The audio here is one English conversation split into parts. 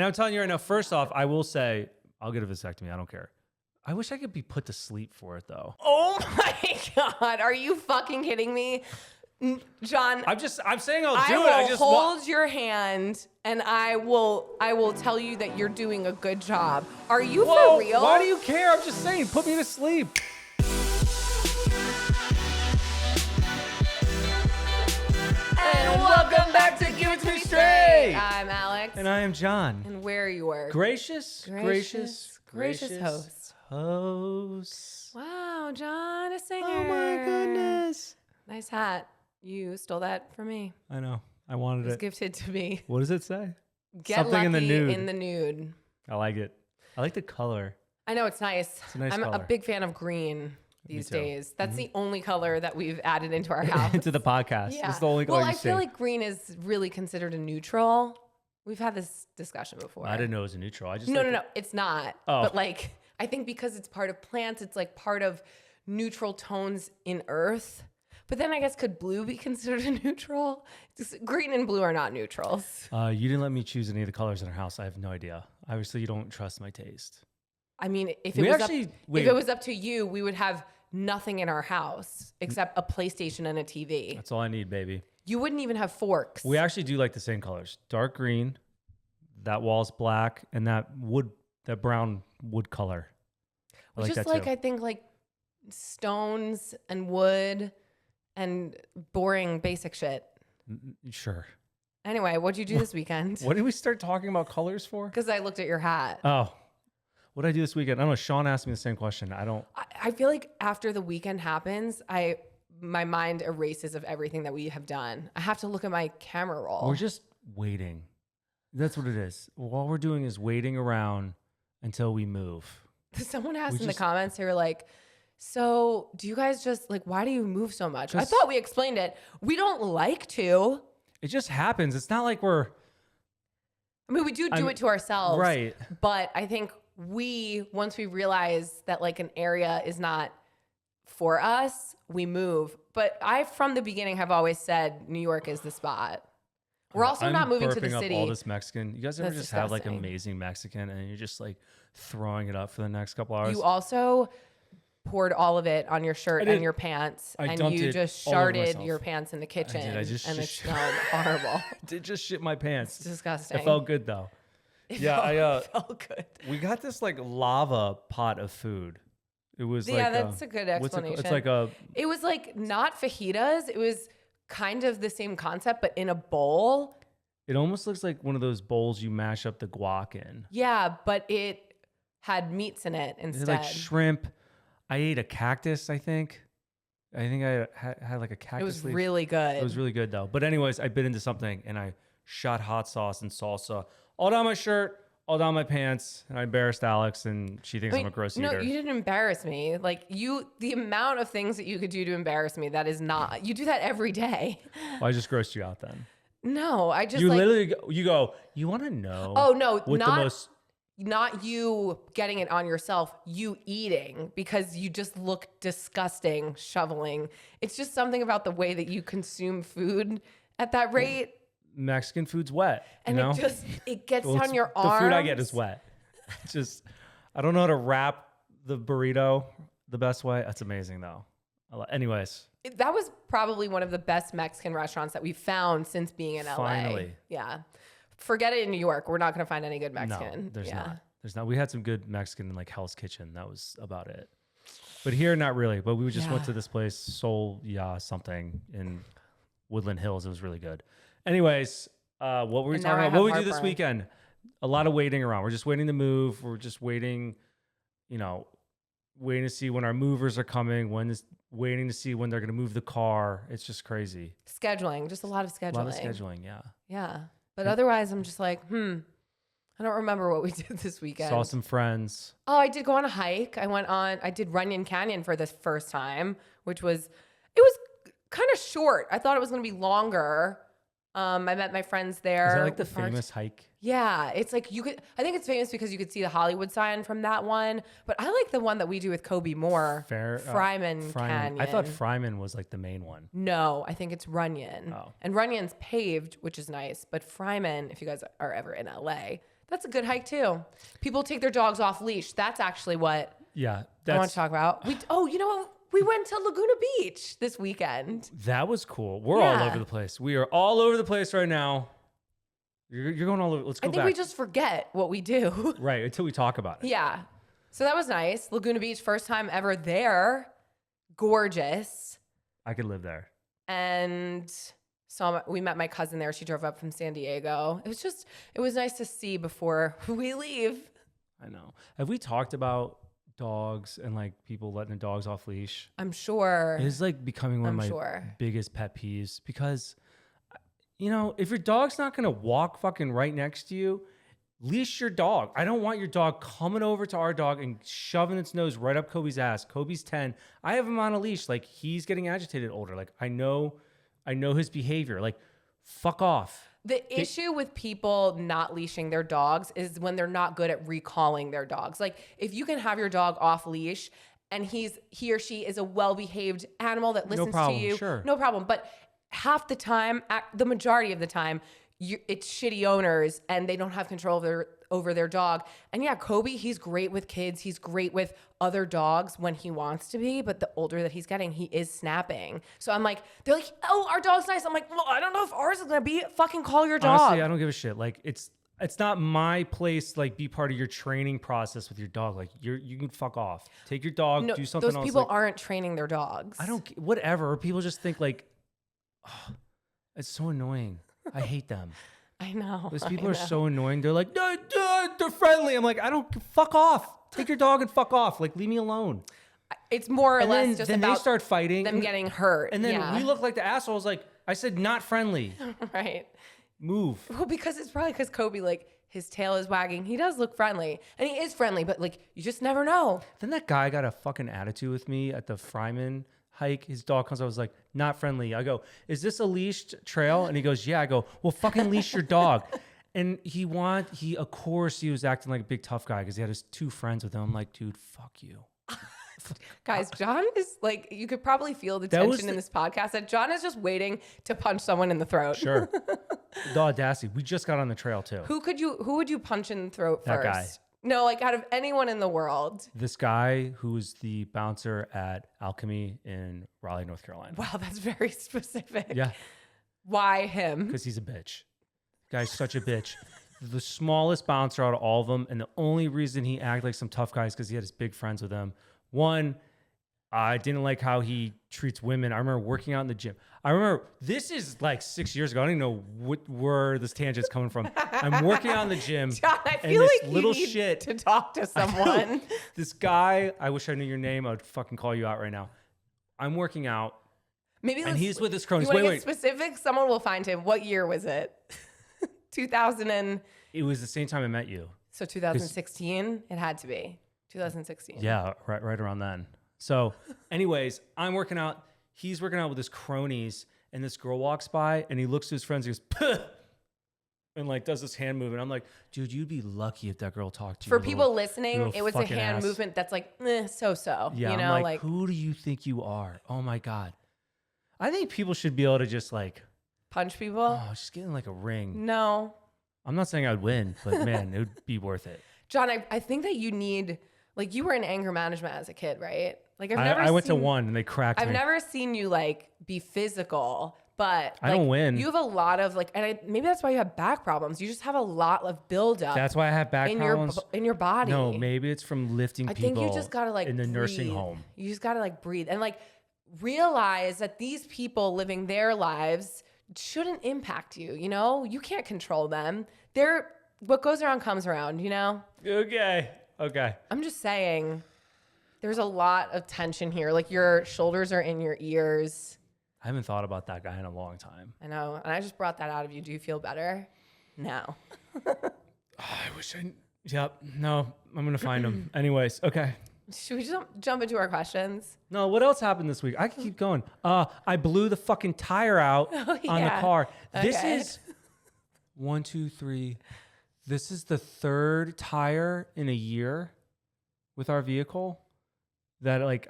And I'm telling you right now, first off, I will say, I'll get a vasectomy. I don't care. I wish I could be put to sleep for it, though. Oh my God. Are you fucking kidding me? John, I'm saying I'll do I it. will I just hold your hand and I will tell you that you're doing a good job. Are you for real? Why do you care? I'm just saying, put me to sleep. And welcome back to Give It To Me Straight. I'm Alex. And I am John. And we're your gracious host. Wow, John, a singer. Oh my goodness. Nice hat. You stole that from me. I know. I wanted It was it. gifted to me. What does it say? Get Something lucky in the nude. I like it. I like the color. I know, it's nice. It's a nice I'm color. a big fan of green these too. days. That's the only color that we've added into our house. Into the podcast. Yeah. It's the only color well, you I see. feel like green is really considered a neutral. We've had this discussion before. I didn't know it was a neutral. I just No, it's not. Oh. But like, I think because it's part of plants, it's like part of neutral tones in earth. But then I guess could blue be considered a neutral? Green and blue are not neutrals. You didn't let me choose any of the colors in our house. I have no idea. Obviously, you don't trust my taste. I mean, if We it was actually- if wait. it was up to you, we would have nothing in our house except a PlayStation and a TV. That's all I need, baby. You wouldn't even have forks. We actually do like the same colors. Dark green, that wall's black, and that brown wood color. I like just that like too. I think like stones and wood and boring basic shit. Sure. Anyway, what'd you do this weekend? What did we start talking about colors for? Because I looked at your hat. Oh, what did I do this weekend? I don't know. Sean asked me the same question. I feel like after the weekend happens, my mind erases of everything that we have done. I have to look at my camera roll. We're just waiting. That's what it is. All we're doing is waiting around until we move. Someone asked in the comments, they were like, so do you guys just like, why do you move so much? I Just- thought we explained it. We don't like to. It just happens. It's not like I mean, we do it to ourselves. right. But I think once we realize that like an area is not for us, we move. But from the beginning have always said New York is the spot. We're also I'm not moving to the burping up city. all this Mexican. You guys ever That's just have like disgusting. amazing Mexican and you're just like throwing it up for the next couple hours? You also poured all of it on your shirt and your pants, I and dumped you it just all over sharded myself. your pants in the kitchen, I just and it smelled horrible. I did just shit my pants. It's disgusting. It felt good though. It felt good. We got this like lava pot of food. It was That's a good explanation. It's like a It was like not fajitas. It was kind of the same concept, but in a bowl. it almost looks like one of those bowls you mash up the guac in. Yeah, but it had meats in it It instead. had like shrimp. I ate a cactus, I think. I think I had like a cactus It was leaf. really good. It was really good though. But anyways, I bit into something and I shot hot sauce and salsa all down my shirt, all down my pants, and I embarrassed Alex and she thinks I'm a gross no, eater. you didn't embarrass me. Like the amount of things that you could do to embarrass me, that is not, you do that every day. Well, I just grossed you out then. No, I just You like, literally you want to know oh no, what the most not you getting it on yourself, you eating, because you just look disgusting shoveling. It's just something about the way that you consume food at that rate. Mexican food's wet. And you know? it gets Well, down your the arms. food I get is wet. It's just I don't know how to wrap the burrito the best way. That's amazing though. Anyways, That was probably one of the best Mexican restaurants that we found since being in LA. Finally. Yeah. Forget it in New York. We're not going to find any good Mexican. no, there's yeah. not. There's not. We had some good Mexican in like Hell's Kitchen. That was about it. But here, not really. But we just went to this place, something in Woodland Hills. It was really good. Anyways, what were we And now talking I about? have What we do this heartburn. weekend? A lot of waiting around. We're just waiting to move. We're just waiting, waiting to see when our movers are coming, waiting to see when they're going to move the car. It's just crazy. Scheduling. Just a lot of scheduling. A lot of scheduling, yeah. Yeah. But otherwise, I'm just like, I don't remember what we did this weekend. Saw some friends. Oh, I did go on a hike. I did Runyon Canyon for the first time, it was kind of short. I thought it was going to be longer. I met my friends there. Is that like the We parked- famous hike? Yeah, it's like I think it's famous because you could see the Hollywood sign from that one. But I like the one that we do with Kobe Moore. Fryman Canyon. I thought Fryman was like the main one. No, I think it's Runyon. Oh. And Runyon's paved, which is nice. But Fryman, if you guys are ever in LA, That's a good hike too. People take their dogs off leash. That's actually what Yeah. I want to talk about. You know what? We went to Laguna Beach this weekend. That was cool. We're all over the place. We are all over the place right now. You're going all over. Let's go back. I think we just forget what we do. Right, until we talk about it. Yeah. So that was nice. Laguna Beach, first time ever there. Gorgeous. I could live there. And so we met my cousin there. She drove up from San Diego. It was nice to see before we leave. I know. Have we talked about dogs and like people letting the dogs off leash? I'm sure. It's like becoming one of my biggest pet peeves because, you know, if your dog's not going to walk fucking right next to you, leash your dog. I don't want your dog coming over to our dog and shoving its nose right up Kobe's ass. Kobe's 10. I have him on a leash. Like, he's getting agitated older. Like, I know his behavior. Like, fuck off. The issue with people not leashing their dogs is when they're not good at recalling their dogs. Like, if you can have your dog off leash and he or she is a well-behaved animal that listens to you, no problem. But half the time, the majority of the time, it's shitty owners and they don't have control over their dog. And yeah, Kobe, he's great with kids. He's great with other dogs when he wants to be. But the older that he's getting, he is snapping. So I'm like, they're like, oh, our dog's nice. I'm like, well, I don't know if ours is going to be. Fucking call your dog. Honestly, I don't give a shit. Like, it's not my place. Like, be part of your training process with your dog. Like, you can fuck off. Take your dog, do something else. Those people aren't training their dogs. Whatever. People just think like, oh, it's so annoying. I hate them. I know. Those people are so annoying. They're like, they're friendly. I'm like, fuck off. Take your dog and fuck off. Like, leave me alone. It's more or less just then about they start fighting. Them getting hurt. And then we look like the assholes. Like, I said, not friendly. Right. Move. Well, it's probably because Kobe, like, his tail is wagging. He does look friendly. And he is friendly, but, like, you just never know. Then that guy got a fucking attitude with me at the Fryman hike. His dog comes. I was like, not friendly. I go, is this a leashed trail? And he goes, yeah. I go, well, fucking leash your dog. And of course he was acting like a big tough guy because he had his two friends with him. I'm like, dude, fuck you. Guys, John is like, you could probably feel the tension in this podcast that John is just waiting to punch someone in the throat. Sure. The audacity. We just got on the trail too. Who would you punch in the throat that first? Guy. No, like out of anyone in the world. This guy who was the bouncer at Alchemy in Raleigh, North Carolina. Wow, that's very specific. Yeah. Why him? Because he's a bitch. Guy's such a bitch. The smallest bouncer out of all of them. And the only reason he acted like some tough guy is because he had his big friends with him. One, I didn't like how he treats women. I remember working out in the gym. I remember, this is like 6 years ago. I don't even know where this tangent's coming from. I'm working out in the gym. John, I feel like you need to talk to someone. This guy, I wish I knew your name. I would fucking call you out right now. I'm working out. And he's with his cronies. You want to get specific? Someone will find him. What year was it? 2000 and... It was the same time I met you. So 2016? It had to be. 2016. Yeah, right around then. So anyways, I'm working out. He's working out with his cronies, and this girl walks by, and he looks to his friends, and he goes, puh, and like does this hand movement. I'm like, dude, you'd be lucky if that girl talked to you. For people listening, it was a hand movement that's like, so. Yeah, you know, I'm like, who do you think you are? Oh my God. I think people should be able to just like punch people. Oh, just get in like a ring. No. I'm not saying I'd win, but man, it would be worth it. John, I think that you need, like, you were in anger management as a kid, right? Like, I went to one and they cracked me. I've never seen you like be physical, but I don't win. You have a lot of like, and maybe that's why you have back problems. You just have a lot of buildup. That's why I have back problems in your body. No, maybe it's from lifting people. I think you just gotta like in the breathe. Nursing home. You just gotta like breathe and like realize that these people living their lives shouldn't impact you. You know, you can't control them. What goes around comes around. You know. Okay. I'm just saying. There's a lot of tension here. Like your shoulders are in your ears. I haven't thought about that guy in a long time. I know. And I just brought that out of you. Do you feel better? No. I wish I... Yep. No, I'm going to find him. Anyways, okay. Should we jump into our questions? No, what else happened this week? I can keep going. I blew the fucking tire out on the car. Okay. This is 1, 2, 3. This is the third tire in a year with our vehicle. That like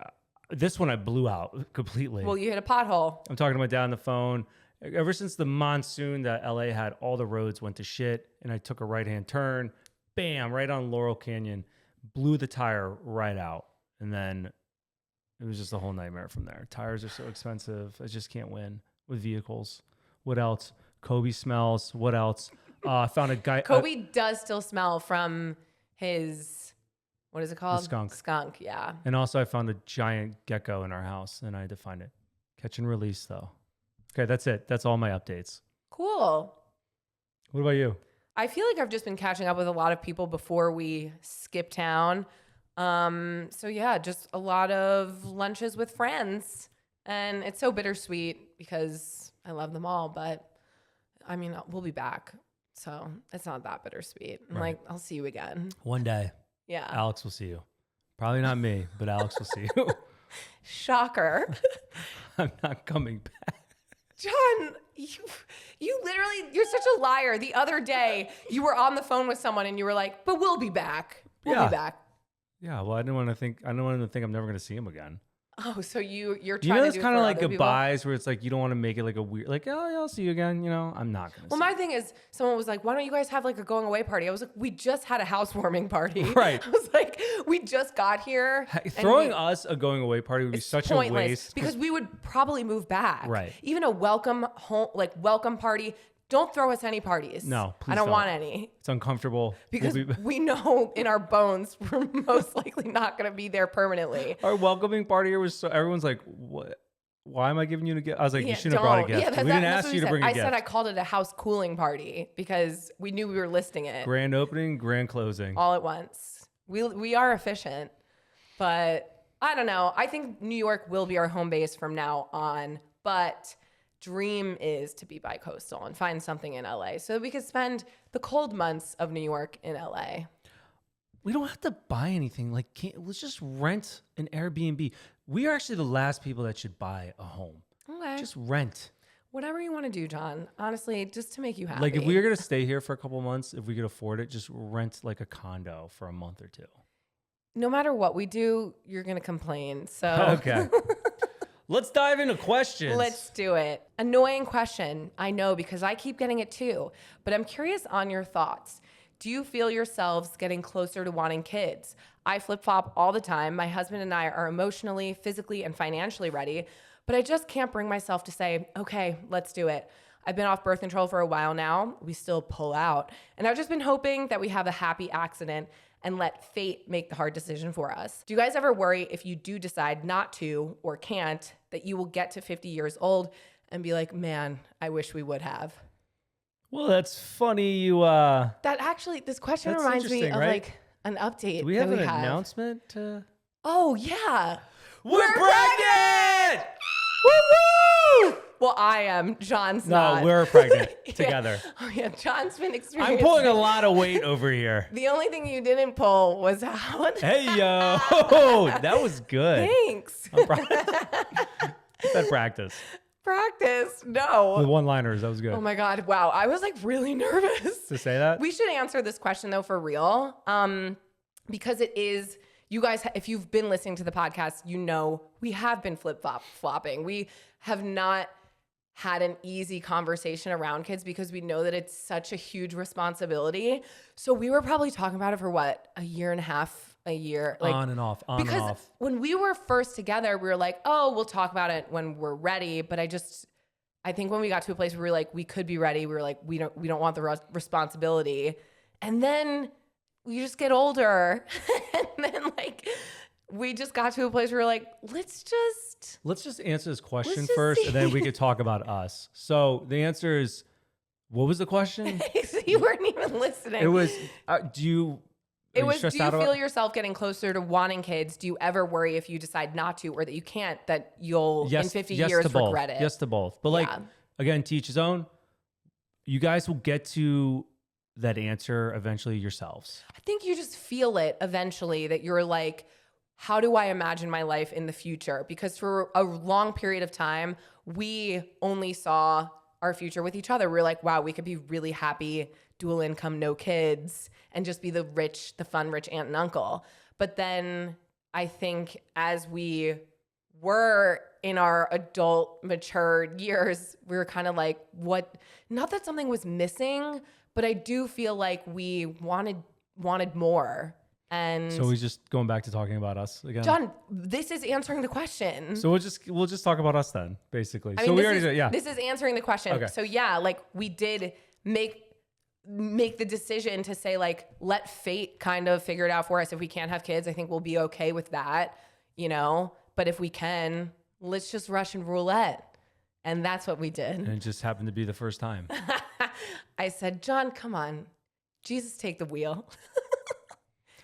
this one I blew out completely. Well, you hit a pothole. I'm talking to my dad on the phone. Ever since the monsoon that LA had, all the roads went to shit, and I took a right-hand turn, bam, right on Laurel Canyon, blew the tire right out. And then it was just a whole nightmare from there. Tires are so expensive. I just can't win with vehicles. What else? Kobe smells. What else? I found a guy. Kobe does still smell from his, what is it called? The skunk. Skunk, yeah. And also I found a giant gecko in our house and I had to find it. Catch and release though. Okay, that's it. That's all my updates. Cool. What about you? I feel like I've just been catching up with a lot of people before we skip town. So yeah, just a lot of lunches with friends. And it's so bittersweet because I love them all, but I mean, we'll be back. So it's not that bittersweet. I'm Right. like, I'll see you again. One day, Yeah. Alex will see you. Probably not me, but Alex will see you. Shocker. I'm not coming back. John, you literally, you're such a liar. The other day, you were on the phone with someone and you were like, but we'll be back. We'll Yeah. be back. Yeah, well, I didn't want him to think I'm never going to see him again. Oh, so you're trying You know, to it's do kind it of for like other people? goodbyes where it's like you don't want to make it like a weird, like, oh, yeah, I'll see you again. You know, I'm not going to Well, my thing is, someone was like, why don't you guys have like a going away party? I was like, we just had a housewarming party. Right. I was like, we just got here. and Throwing us a going away party would be it's such pointless a waste. because we would probably move back. Right. Even a welcome home, like welcome party. Don't throw us any parties. No, please I don't don't. want any. It's uncomfortable. Because we know in our bones we're most likely not going to be there permanently. Our welcoming party here was so, everyone's like, what? Why am I giving you a gift? I was like, you shouldn't have brought a gift. Yeah, we didn't that's ask what you to said. bring a I gift. said I called it a house cooling party because we knew we were listing it Grand opening, grand closing. all at once. We are efficient, but I don't know. I think New York will be our home base from now on, but dream is to be bi-coastal and find something in LA so we could spend the cold months of New York in LA. We don't have to buy anything. Like, let's just rent an Airbnb. We are actually the last people that should buy a home. Okay. Just rent. Whatever you want to do, John. Honestly, just to make you happy. Like, if we were going to stay here for a couple months, if we could afford it, just rent like a condo for a month or two. No matter what we do, you're going to complain. So Okay. Let's dive into questions. Let's do it. Annoying question. I know because I keep getting it too, but I'm curious on your thoughts. Do you feel yourselves getting closer to wanting kids? I flip-flop all the time. My husband and I are emotionally, physically, and financially ready, but I just can't bring myself to say, okay, let's do it. I've been off birth control for a while now. We still pull out. And I've just been hoping that we have a happy accident and let fate make the hard decision for us. Do you guys ever worry if you do decide not to or can't, that you will get to 50 years old and be like, man, I wish we would have? Well, that's funny. That actually, this question That's reminds me interesting, of right? like an update. Do we that have an announcement? Oh, yeah. We're pregnant! Woo-woo! Well, I am. John's No, not. we're pregnant Yeah. together. Oh, yeah. John's been I'm experiencing. pulling a lot of weight over here. The only thing you didn't pull was out. Hey, yo. That was good. Thanks. That practice. Practice. The No. one-liners, that was good. Oh my God. Wow. I was like really nervous. To say that? We should answer this question though for real. Because it is, you guys, if you've been listening to the podcast, you know we have been flip-flopping. We have not had an easy conversation around kids because we know that it's such a huge responsibility. So we were probably talking about it for what, a year and a half, a year? Like, on and off, on because and off. when we were first together, we were like, oh, we'll talk about it when we're ready. But I think when we got to a place where we were like, we could be ready, we were like, we don't want the responsibility. And then we just get older. And then like, we just got to a place where we're like, let's just answer this question just first, see. and then we could talk about us. So the answer is, what was the question? you weren't even listening. It was, do you Do you out feel about- yourself getting closer to wanting kids? Do you ever worry if you decide not to or that you can't, that you'll in 50 years to both. regret it? Yes to both. But like, Yeah. again, to each his own. You guys will get to that answer eventually yourselves. I think you just feel it eventually that you're like, how do I imagine my life in the future? Because for a long period of time, we only saw our future with each other. We're like, wow, we could be really happy, dual income, no kids, and just be the fun, rich aunt and uncle. But then I think as we were in our adult, mature years, we were kind of like, what? Not that something was missing, but I do feel like we wanted wanted more. And So he's just going back to talking about us again. John, this is answering the question. So we'll just talk about us then, basically. I So mean, we this already is, did, yeah. This is answering the question. Okay. So yeah, like we did make the decision to say like, let fate kind of figure it out for us. If we can't have kids, I think we'll be okay with that, you know? But if we can, let's just Russian roulette. And that's what we did. And it just happened to be the first time. I said, John, come on. Jesus, take the wheel.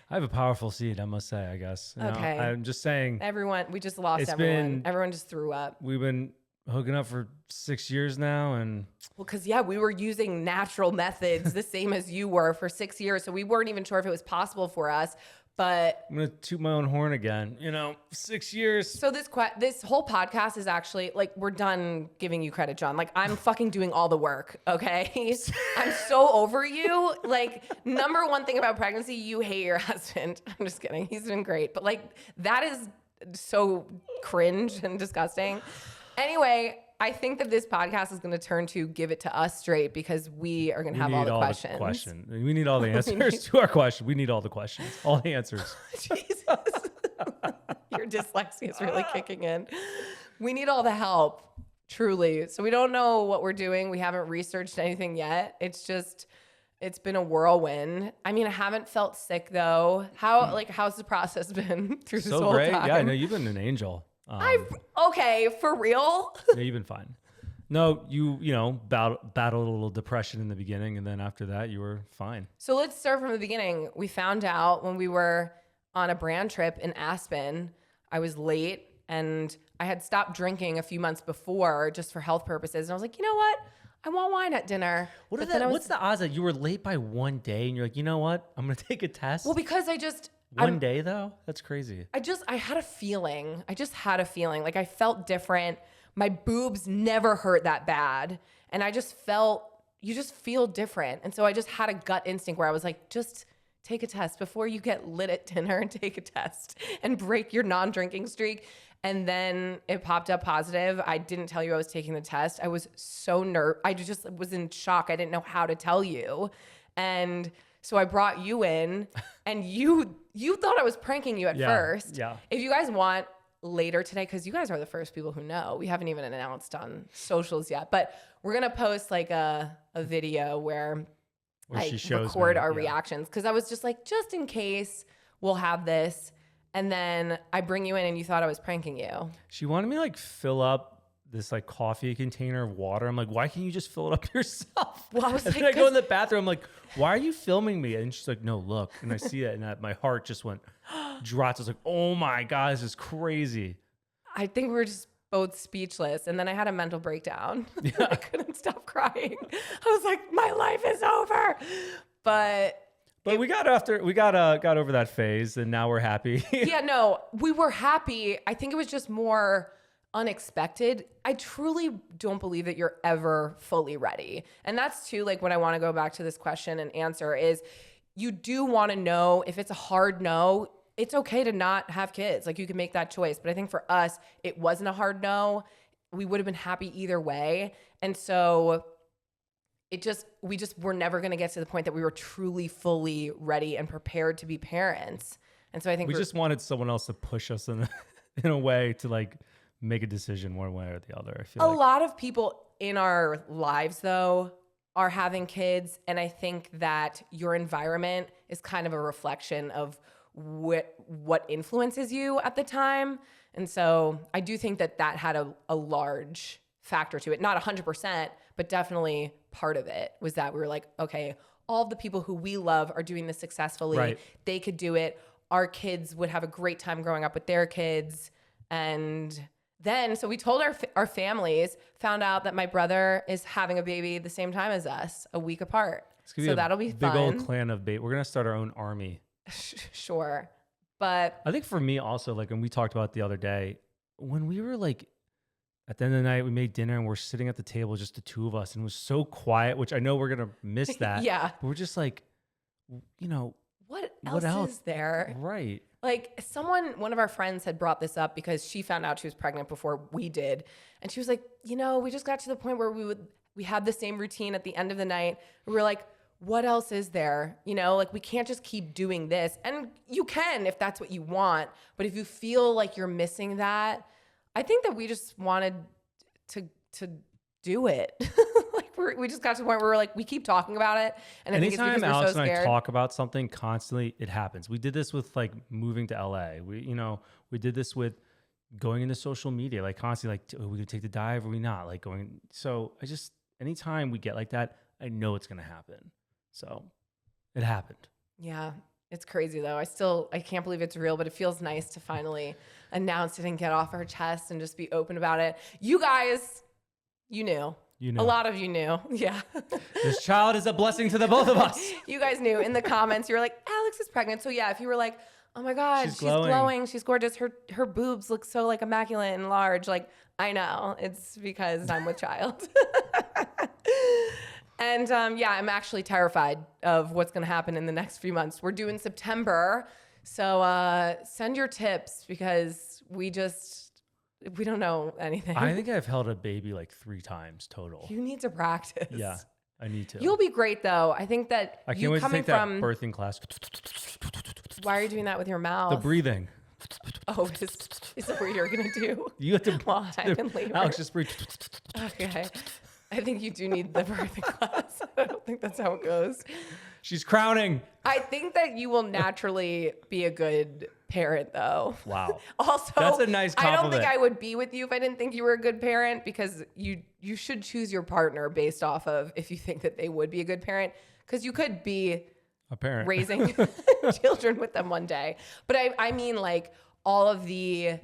I have a powerful seed, I must say, I guess. You know, Okay. I'm just saying. We just lost everyone. Everyone just threw up. We've been hooking up for 6 years now. And Well, because, yeah, we were using natural methods the same as you were for 6 years. So we weren't even sure if it was possible for us. But I'm going to toot my own horn again. 6 years. so this whole podcast is actually like, we're done giving you credit, John. Like, I'm fucking doing all the work, okay? I'm so over you. Like, number one thing about pregnancy, you hate your husband. I'm just kidding. He's been great. But like, that is so cringe and disgusting. Anyway, I think that this podcast is going to turn to give it to us straight because we are going to have all the questions. We need all the answers to our question. We need all the questions, all the answers. Jesus. Your dyslexia is really kicking in. We need all the help, truly. So we don't know what we're doing. We haven't researched anything yet. It's been a whirlwind. I mean, I haven't felt sick though. How's the process been through this whole great. time? Yeah, no, you've been an angel. Okay, for real? Yeah, you've been fine. No, you battled a little depression in the beginning, and then after that, you were fine. So let's start from the beginning. We found out when we were on a brand trip in Aspen, I was late and I had stopped drinking a few months before just for health purposes. And I was like, you know what? I want wine at dinner. What's the odds that you were late by one day and you're like, you know what? I'm going to take a test? Well, because One day though? That's crazy. I had a feeling. I just had a feeling. Like I felt different. My boobs never hurt that bad. And I just felt, you just feel different. And so I just had a gut instinct where I was like, just take a test before you get lit at dinner and take a test and break your non-drinking streak. And then it popped up positive. I didn't tell you I was taking the test. I was so nervous. I just was in shock. I didn't know how to tell you. And so I brought you in and you thought I was pranking you at first. Yeah. If you guys want later today, because you guys are the first people who know, we haven't even announced on socials yet, but we're going to post like a video where I record our reactions. Because I was just like, just in case we'll have this. And then I bring you in and you thought I was pranking you. She wanted me to like fill up this like coffee container of water. I'm like, why can't you just fill it up yourself? Well, I was and like, then I go in the bathroom. I'm like, why are you filming me? And she's like, no, look. And I see that, and my heart just went dropped. I was like, oh my God, this is crazy. I think we were just both speechless. And then I had a mental breakdown. Yeah. I couldn't stop crying. I was like, my life is over. But we got over that phase, and now we're happy. Yeah, no, we were happy. I think it was just more unexpected. I truly don't believe that you're ever fully ready. And that's too, like, when I want to go back to this question and answer is, you do want to know if it's a hard no, it's okay to not have kids. Like, you can make that choice. But I think for us, it wasn't a hard no. We would have been happy either way. And so we were never going to get to the point that we were truly fully ready and prepared to be parents. And so I think we just wanted someone else to push us in a way to like make a decision one way or the other. I feel a lot of people in our lives though are having kids. And I think that your environment is kind of a reflection of what influences you at the time. And so I do think that had a large factor to it. Not 100%, but definitely part of it was that we were like, okay, all of the people who we love are doing this successfully. Right. They could do it. Our kids would have a great time growing up with their kids. And then, so we told our families, found out that my brother is having a baby the same time as us, a week apart. So that'll be fun. Big old clan of baby. We're going to start our own army. Sure. But I think for me also, like when we talked about it the other day, when we were like, at the end of the night, we made dinner and we're sitting at the table, just the two of us, and it was so quiet, which I know we're going to miss that. Yeah. But we're just like, what else is there? Right. Like one of our friends had brought this up because she found out she was pregnant before we did. And she was like, we just got to the point where we had the same routine at the end of the night. We were like, what else is there? You know, like we can't just keep doing this. And you can if that's what you want. But if you feel like you're missing that, I think that we just wanted to do it. Like we just got to the point where we're like, we keep talking about it. And I think it's because Anytime we're Alex so and I scared. talk about something constantly, it happens. We did this with like moving to LA. We did this with going into social media, like constantly, like, are we gonna take the dive or are we not? Like going. So anytime we get like that, I know it's gonna happen. So it happened. Yeah. It's crazy though. I can't believe it's real, but it feels nice to finally announce it and get off our chest and just be open about it. You guys, you knew. You know. A lot of you knew. Yeah. This child is a blessing to the both of us. You guys knew in the comments. You were like, Alex is pregnant. So yeah, if you were like, oh my God, she's glowing. She's gorgeous. Her boobs look so like immaculate and large. Like, I know. It's because I'm with child. And yeah, I'm actually terrified of what's going to happen in the next few months. We're due in September. So send your tips because we don't know anything. I think I've held a baby like 3 times total. You need to practice. Yeah, I need to. You'll be great though. I think that I can't you wait to coming take that from birthing class. Why are you doing that with your mouth? The breathing. Oh, is that what you're gonna do? You have to. While I'm in labor. Alex, just breathe. Okay. I think you do need the birthing class. I don't think that's how it goes. She's crowning. I think that you will naturally be a good parent, though. Wow. Also, that's a nice compliment. I don't think I would be with you if I didn't think you were a good parent because you should choose your partner based off of if you think that they would be a good parent because you could be a parent raising children with them one day. But I mean like all of the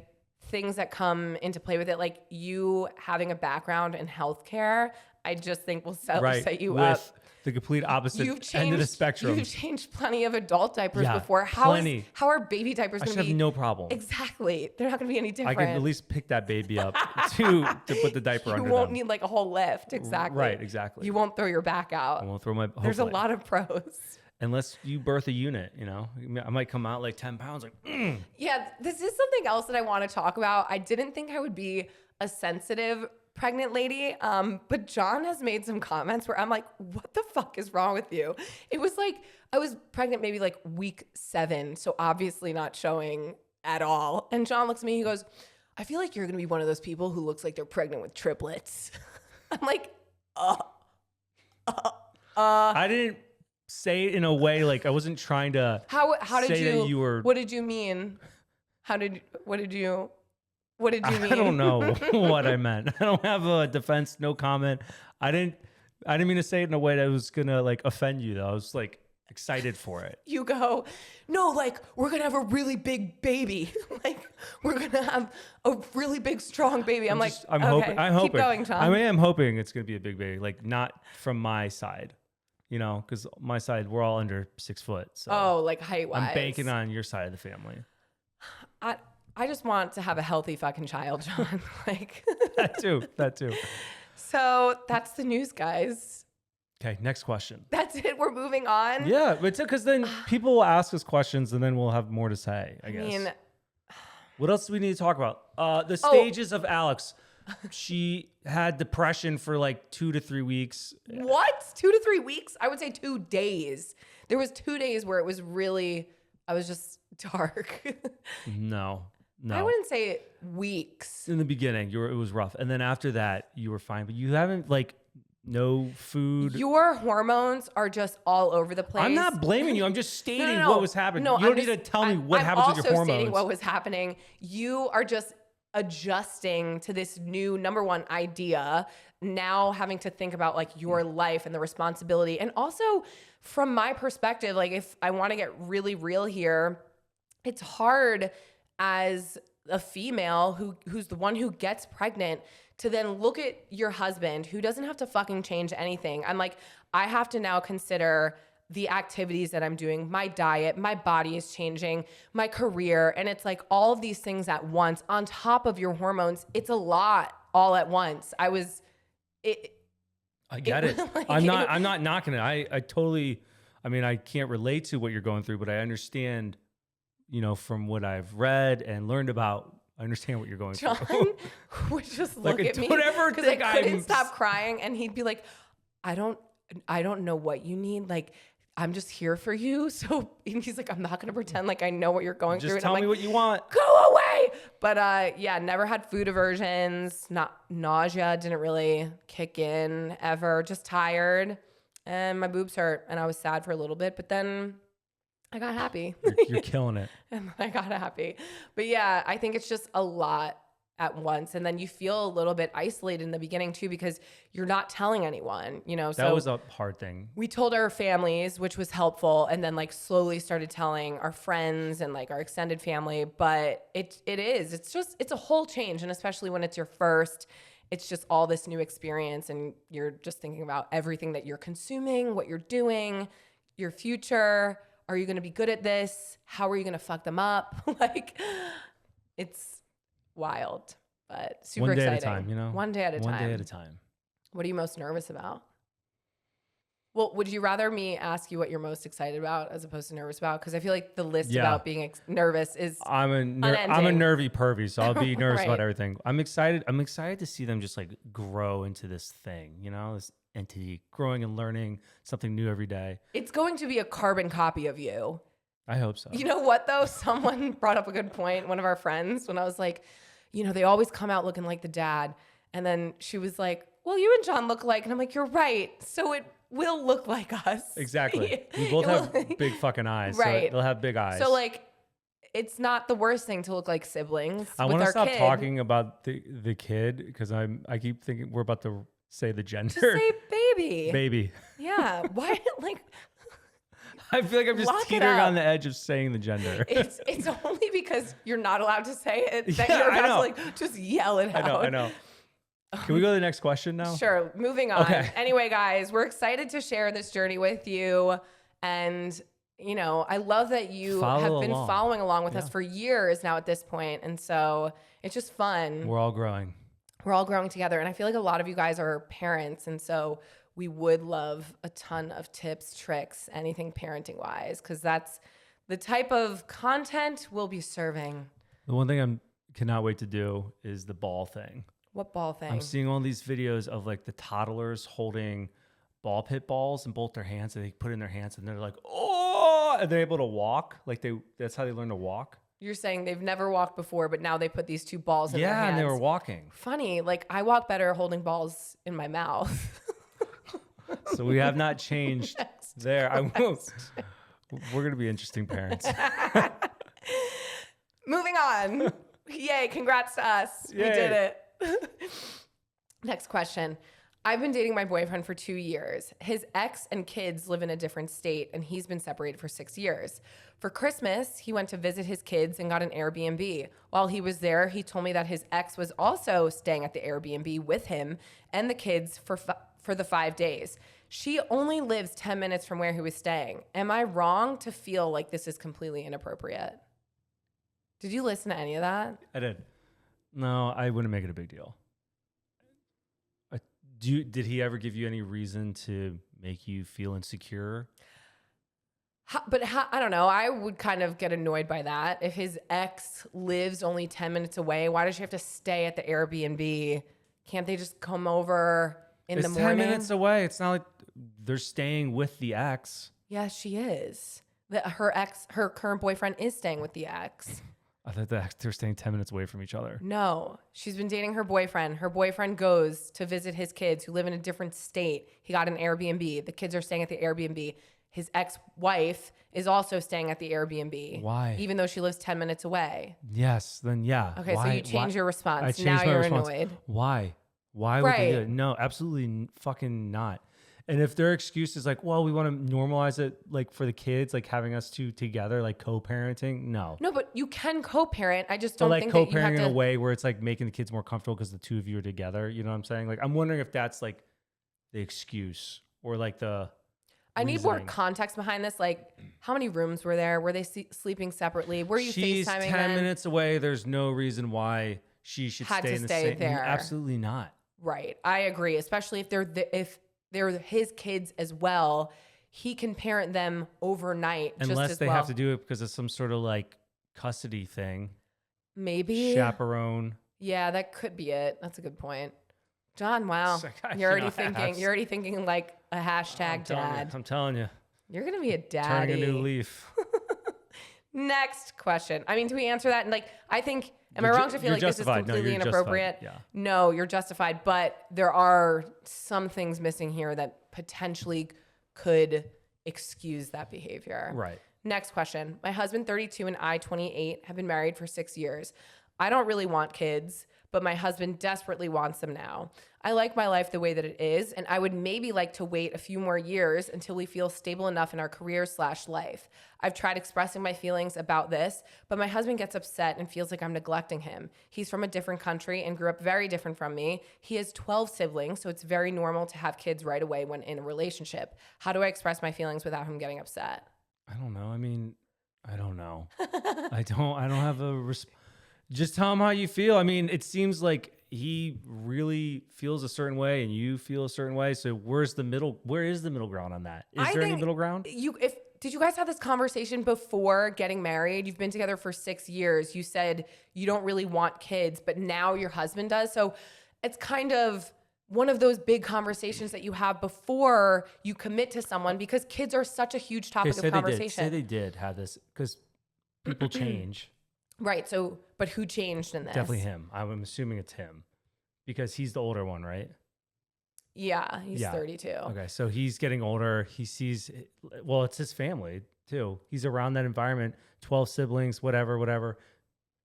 things that come into play with it, like you having a background in healthcare, I just think will set you up. The complete opposite end of the spectrum. You've changed plenty of adult diapers before. Plenty. How are baby diapers going to be? I should have no problem. Exactly. They're not going to be any different. I can at least pick that baby up to put the diaper under them. You won't need like a whole lift. Exactly. Right, exactly. You won't throw your back out. I won't throw my... There's a hopefully. lot of pros. Unless you birth a unit, you know? I might come out like 10 pounds, like, Yeah, this is something else that I want to talk about. I didn't think I would be a sensitive pregnant lady, but John has made some comments where I'm like, what the fuck is wrong with you? It was like, I was pregnant maybe like week 7, so obviously not showing at all. And John looks at me, he goes, I feel like you're going to be one of those people who looks like they're pregnant with triplets. I'm like, I didn't say it in a way like I wasn't trying to how did say that you were... What did you mean? What did you mean? I don't know what I meant. I don't have a defense, no comment. I didn't mean to say it in a way that was gonna like offend you though. I was like excited for it. You go, no, like we're gonna have a really big baby. Like we're gonna have a really big, strong baby. I'm hoping. Keep going, Tom. I am hoping it's gonna be a big baby. Like not from my side, you know, because my side we're all under 6 foot. So like height wise. I'm banking on your side of the family. I just want to have a healthy fucking child, John. Like that too. So that's the news, guys. Okay, next question. That's it. We're moving on. Yeah, but because then people will ask us questions and then we'll have more to say, I guess. What else do we need to talk about? The stages of Alex. She had depression for like 2 to 3 weeks. What? 2 to 3 weeks? I would say 2 days. There was 2 days where it was really, I was just dark. No. I wouldn't say weeks. In the beginning, it was rough. And then after that, you were fine. But you haven't like no food. Your hormones are just all over the place. I'm not blaming you. I'm just stating No. what was happening. No, you don't need to tell me what happens with your hormones. I'm also stating what was happening. You are just adjusting to this new number one idea, now having to think about like your life and the responsibility. And also from my perspective, like if I want to get really real here, it's hard as a female who's the one who gets pregnant to then look at your husband who doesn't have to fucking change anything. I'm like, I have to now consider the activities that I'm doing, my diet, my body is changing, my career. And it's like all of these things at once on top of your hormones. It's a lot all at once. I get it. Like, I'm not knocking it. I totally, I mean, I can't relate to what you're going through, but I understand, you know, from what I've read and learned about, I understand what you're going through. John would just look at me because I couldn't stop crying. And he'd be like, I don't know what you need. Like, I'm just here for you. So and he's like, I'm not going to pretend like I know what you're going through. Just And tell I'm me like, what you want. go away. But yeah, never had food aversions, not nausea, didn't really kick in ever, just tired. And my boobs hurt and I was sad for a little bit, but then I got happy. You're killing it. And I got happy. But yeah, I think it's just a lot at once. And then you feel a little bit isolated in the beginning too, because you're not telling anyone, you know? That was a hard thing. We told our families, which was helpful, and then like slowly started telling our friends and like our extended family. But it's a whole change. And especially when it's your first, it's just all this new experience and you're just thinking about everything that you're consuming, what you're doing, your future. Are you going to be good at this? How are you going to fuck them up? Like, it's wild, but super exciting. One day exciting. at a time, you know? One day at a time. One day at a time. What are you most nervous about? Well, would you rather me ask you what you're most excited about as opposed to nervous about? Because I feel like the list about being nervous is I'm a nervy pervy, so I'll be nervous about everything. I'm excited to see them just like grow into this thing, you know, this entity growing and learning something new every day. It's going to be a carbon copy of you. I hope so. You know what though? Someone brought up a good point. One of our friends, when I was like, you know, they always come out looking like the dad. And then she was like, well, you and John look alike. And I'm like, you're right. So it will look like us. Exactly. We both have big fucking eyes. Right. So they'll have big eyes. So like, it's not the worst thing to look like siblings. I want to stop talking about the kid because I keep thinking we're about to say the gender. Just say baby. Baby. Yeah. Why? Like, I feel like I'm just teetering on the edge of saying the gender. It's only because you're not allowed to say it that you're about to like just yell it out. I know. Can we go to the next question now? Sure. Moving on. Okay. Anyway, guys, we're excited to share this journey with you. And, you know, I love that you have been following along with us for years now at this point. And so it's just fun. We're all growing. We're all growing together. And I feel like a lot of you guys are parents. And so we would love a ton of tips, tricks, anything parenting wise, because that's the type of content we'll be serving. The one thing I cannot wait to do is the ball thing. What ball thing? I'm seeing all these videos of like the toddlers holding ball pit balls in both their hands, and they put it in their hands and they're like, oh, and they're able to walk. Like that's how they learn to walk. You're saying they've never walked before, but now they put these two balls in their hands. Yeah, and they were walking. Funny. Like I walk better holding balls in my mouth. So we have not changed there. We're going to be interesting parents. Moving on. Yay. Congrats to us. Yay. We did it. Next question. I've been dating my boyfriend for 2 years. His ex and kids live in a different state, and he's been separated for 6 years. For Christmas, he went to visit his kids and got an Airbnb. While he was there, he told me that his ex was also staying at the Airbnb with him and the kids for the 5 days. She only lives 10 minutes from where he was staying. Am I wrong to feel like this is completely inappropriate? Did you listen to any of that? I did. No, I wouldn't make it a big deal. Did he ever give you any reason to make you feel insecure? I don't know. I would kind of get annoyed by that. If his ex lives only 10 minutes away, why does she have to stay at the Airbnb? Can't they just come over in the morning? It's 10 minutes away. It's not like they're staying with the ex. Yeah, she is. Her current boyfriend is staying with the ex. I thought they're staying 10 minutes away from each other. No, she's been dating her boyfriend. Her boyfriend goes to visit his kids who live in a different state. He got an Airbnb. The kids are staying at the Airbnb. His ex-wife is also staying at the Airbnb. Why? Even though she lives 10 minutes away. Yes, then yeah. Okay, so you change your response. I changed now my you're response. annoyed. Why? Why would they do it? No, absolutely fucking not. And if their excuse is like, well, we want to normalize it like for the kids, like having us two together, like co-parenting, no. No, but you can co-parent. I just don't like think that you have co-parenting to... in a way where it's like making the kids more comfortable because the two of you are together. You know what I'm saying? Like, I'm wondering if that's like the excuse or like the I need more context behind this. Like, how many rooms were there? Were they sleeping separately? Were you She's FaceTiming 10 minutes away. There's no reason why she should stay in the same. there. Absolutely not. Right. I agree. Especially if they're his kids as well. He can parent them overnight. Unless they have to do it because of some sort of like custody thing. Maybe. Chaperone. Yeah, that could be it. That's a good point. John, wow. You're already thinking like a hashtag dad. I'm telling you. You're going to be a daddy. Turning a new leaf. Next question. I mean, do we answer that? And like, I think, am I wrong to feel like this is completely inappropriate? Yeah. No, you're justified. But there are some things missing here that potentially could excuse that behavior. Right. Next question. My husband, 32, and I, 28, have been married for 6 years. I don't really want kids, but my husband desperately wants them now. I like my life the way that it is, and I would maybe like to wait a few more years until we feel stable enough in our career/life. I've tried expressing my feelings about this, but my husband gets upset and feels like I'm neglecting him. He's from a different country and grew up very different from me. He has 12 siblings, so it's very normal to have kids right away when in a relationship. How do I express my feelings without him getting upset? I don't know. I mean, I don't know. I don't have a just tell him how you feel. I mean, it seems like he really feels a certain way and you feel a certain way. So where is the middle ground on that? Is there any middle ground? Did you guys have this conversation before getting married? You've been together for 6 years. You said you don't really want kids, but now your husband does. So it's kind of one of those big conversations that you have before you commit to someone, because kids are such a huge topic of conversation. Say they did have this, because people change. Right. So, but who changed in this? Definitely him. I'm assuming it's him because he's the older one, right? Yeah, he's 32. Okay, so he's getting older. He sees, well, it's his family too. He's around that environment, 12 siblings, whatever.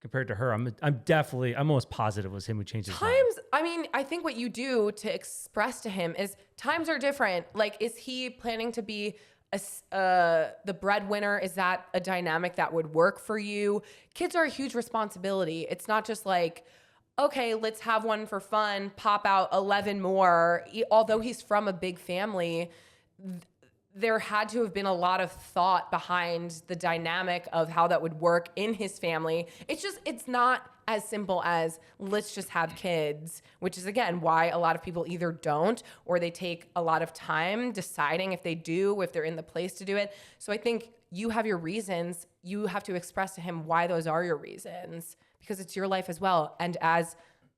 Compared to her, I'm almost positive it was him who changed his mind. I mean, I think what you do to express to him is times are different. Like, is he planning to be the breadwinner? Is that a dynamic that would work for you? Kids are a huge responsibility. It's not just like, okay, let's have one for fun, pop out 11 more. Although he's from a big family, there had to have been a lot of thought behind the dynamic of how that would work in his family. It's not as simple as let's just have kids, which is, again, why a lot of people either don't or they take a lot of time deciding if they do, if they're in the place to do it. So I think you have your reasons. You have to express to him why those are your reasons, because it's your life as well. And as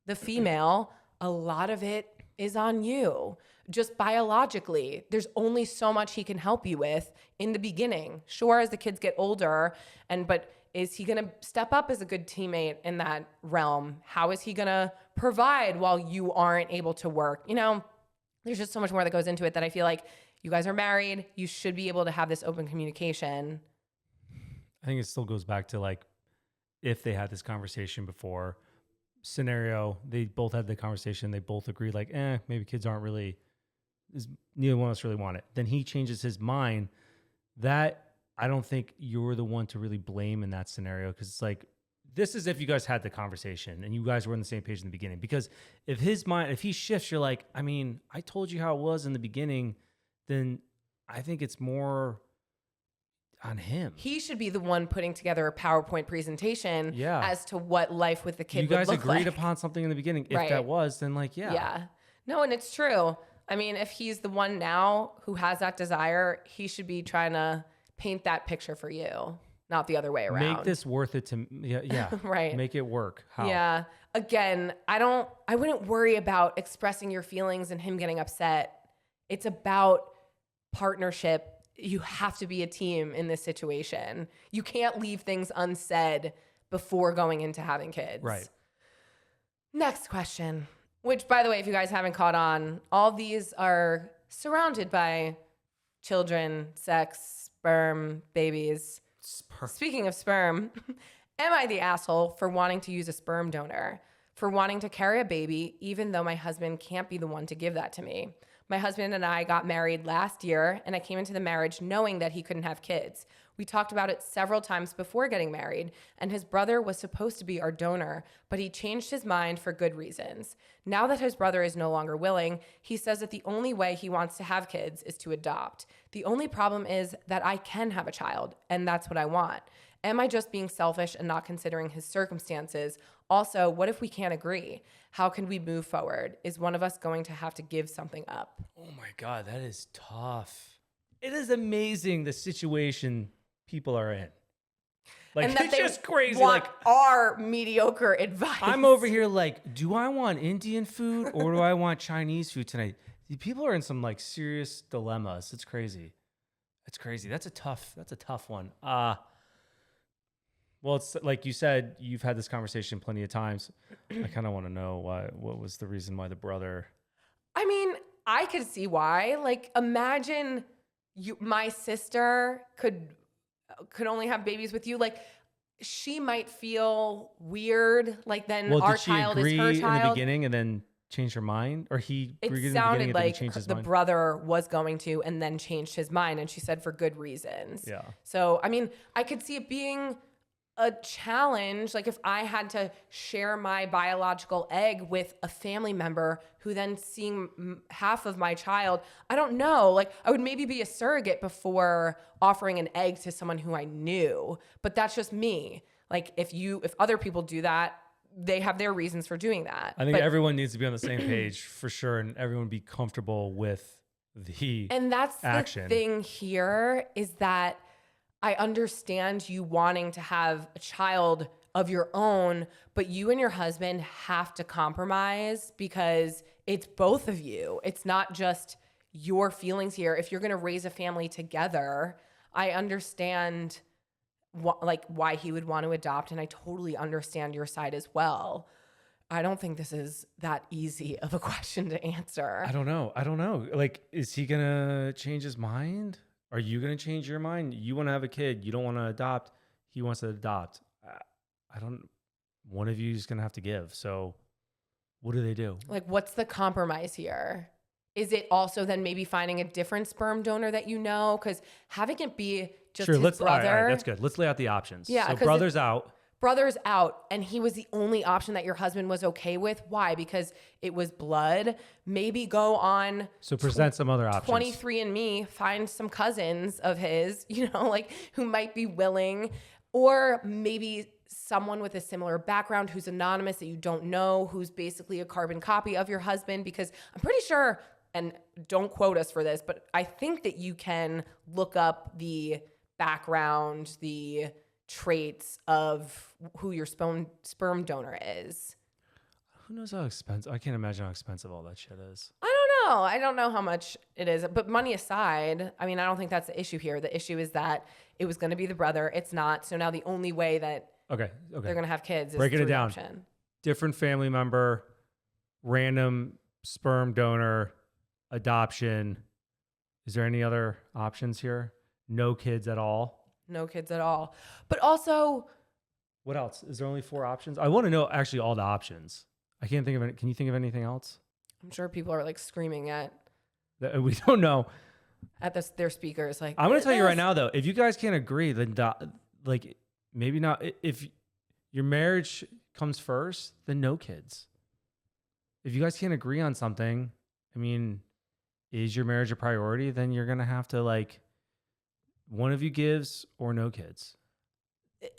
the female, a lot of it is on you. Just biologically, there's only so much he can help you with in the beginning. Sure, as the kids get older, but is he going to step up as a good teammate in that realm? How is he going to provide while you aren't able to work? You know, there's just so much more that goes into it that I feel like you guys are married. You should be able to have this open communication. I think it still goes back to, like, if they had this conversation before, scenario, they both had the conversation, they both agreed, like, maybe kids aren't really, neither one of us really want it. Then he changes his mind. That, I don't think you're the one to really blame in that scenario, because it's like, this is if you guys had the conversation and you guys were on the same page in the beginning. Because if he shifts, you're like, I mean, I told you how it was in the beginning, then I think it's more on him. He should be the one putting together a PowerPoint presentation as to what life with the kid would look like. You guys agreed upon something in the beginning. If that was, then Yeah. No, and it's true. I mean, if he's the one now who has that desire, he should be trying to paint that picture for you, not the other way around. Make this worth it to, right. Make it work. How? Yeah. Again, I wouldn't worry about expressing your feelings and him getting upset. It's about partnership. You have to be a team in this situation. You can't leave things unsaid before going into having kids. Right. Next question, which, by the way, if you guys haven't caught on, all these are surrounded by children, sex, sperm, babies. Speaking of sperm, am I the asshole for wanting to use a sperm donor? For wanting to carry a baby, even though my husband can't be the one to give that to me? My husband and I got married last year, and I came into the marriage knowing that he couldn't have kids. We talked about it several times before getting married, and his brother was supposed to be our donor, but he changed his mind for good reasons. Now that his brother is no longer willing, he says that the only way he wants to have kids is to adopt. The only problem is that I can have a child, and that's what I want. Am I just being selfish and not considering his circumstances? Also, what if we can't agree? How can we move forward? Is one of us going to have to give something up? Oh my God, that is tough. It is amazing the situation people are in. Like, and that it's just crazy. Want our mediocre advice. I'm over here like, do I want Indian food or do I want Chinese food tonight? People are in some like serious dilemmas. It's crazy. It's crazy. That's a tough one. Well, it's like you said, you've had this conversation plenty of times. I kind of want to know what was the reason why the brother. I mean, I could see why. Like, imagine my sister could only have babies with you. Like, she might feel weird. Like, then our child is her child. Did she agree in the beginning and then change her mind, or he agreed in the beginning and then changed his mind? The brother was going to, and then changed his mind, and she said for good reasons. Yeah. So, I mean, I could see it being a challenge. Like, if I had to share my biological egg with a family member who then seeing half of my child, I don't know. Like, I would maybe be a surrogate before offering an egg to someone who I knew, but that's just me. Like, if other people do that, they have their reasons for doing that. I think everyone needs to be on the same page for sure, and everyone be comfortable with the and that's action. The thing here is that I understand you wanting to have a child of your own, but you and your husband have to compromise because it's both of you. It's not just your feelings here. If you're going to raise a family together, I understand why he would want to adopt, and I totally understand your side as well. I don't think this is that easy of a question to answer. I don't know. Like, is he gonna change his mind? Are you gonna change your mind? You want to have a kid, you don't want to adopt. He wants to adopt. One of you is gonna have to give. So, what do they do? Like, what's the compromise here? Is it also then maybe finding a different sperm donor that you know? Because having it be just his brother. All right, that's good. Let's lay out the options. Yeah, so brother's out. Brother's out, and he was the only option that your husband was okay with. Why? Because it was blood. Maybe go on. So present some other options. 23andMe, find some cousins of his, like who might be willing, or maybe someone with a similar background who's anonymous that you don't know, who's basically a carbon copy of your husband. Because I'm pretty sure, and don't quote us for this, but I think that you can look up the background, the traits of who your sperm donor is. Who knows how expensive? I can't imagine how expensive all that shit is. I don't know how much it is, but money aside, I mean, I don't think that's the issue here. The issue is that it was going to be the brother. It's not. So now the only way that they're going to have kids is breaking it down. Adoption. Different family member, random sperm donor, adoption. Is there any other options here? No kids at all. No kids at all. But also, what else? Is there only 4 options? I want to know actually all the options. I can't think of any. Can you think of anything else? I'm sure people are like screaming at. We don't know. At their speakers. Like, I'm going to tell you right now, though, if you guys can't agree, then like maybe not. If your marriage comes first, then no kids. If you guys can't agree on something, I mean, is your marriage a priority? Then you're going to have to like. One of you gives or no kids.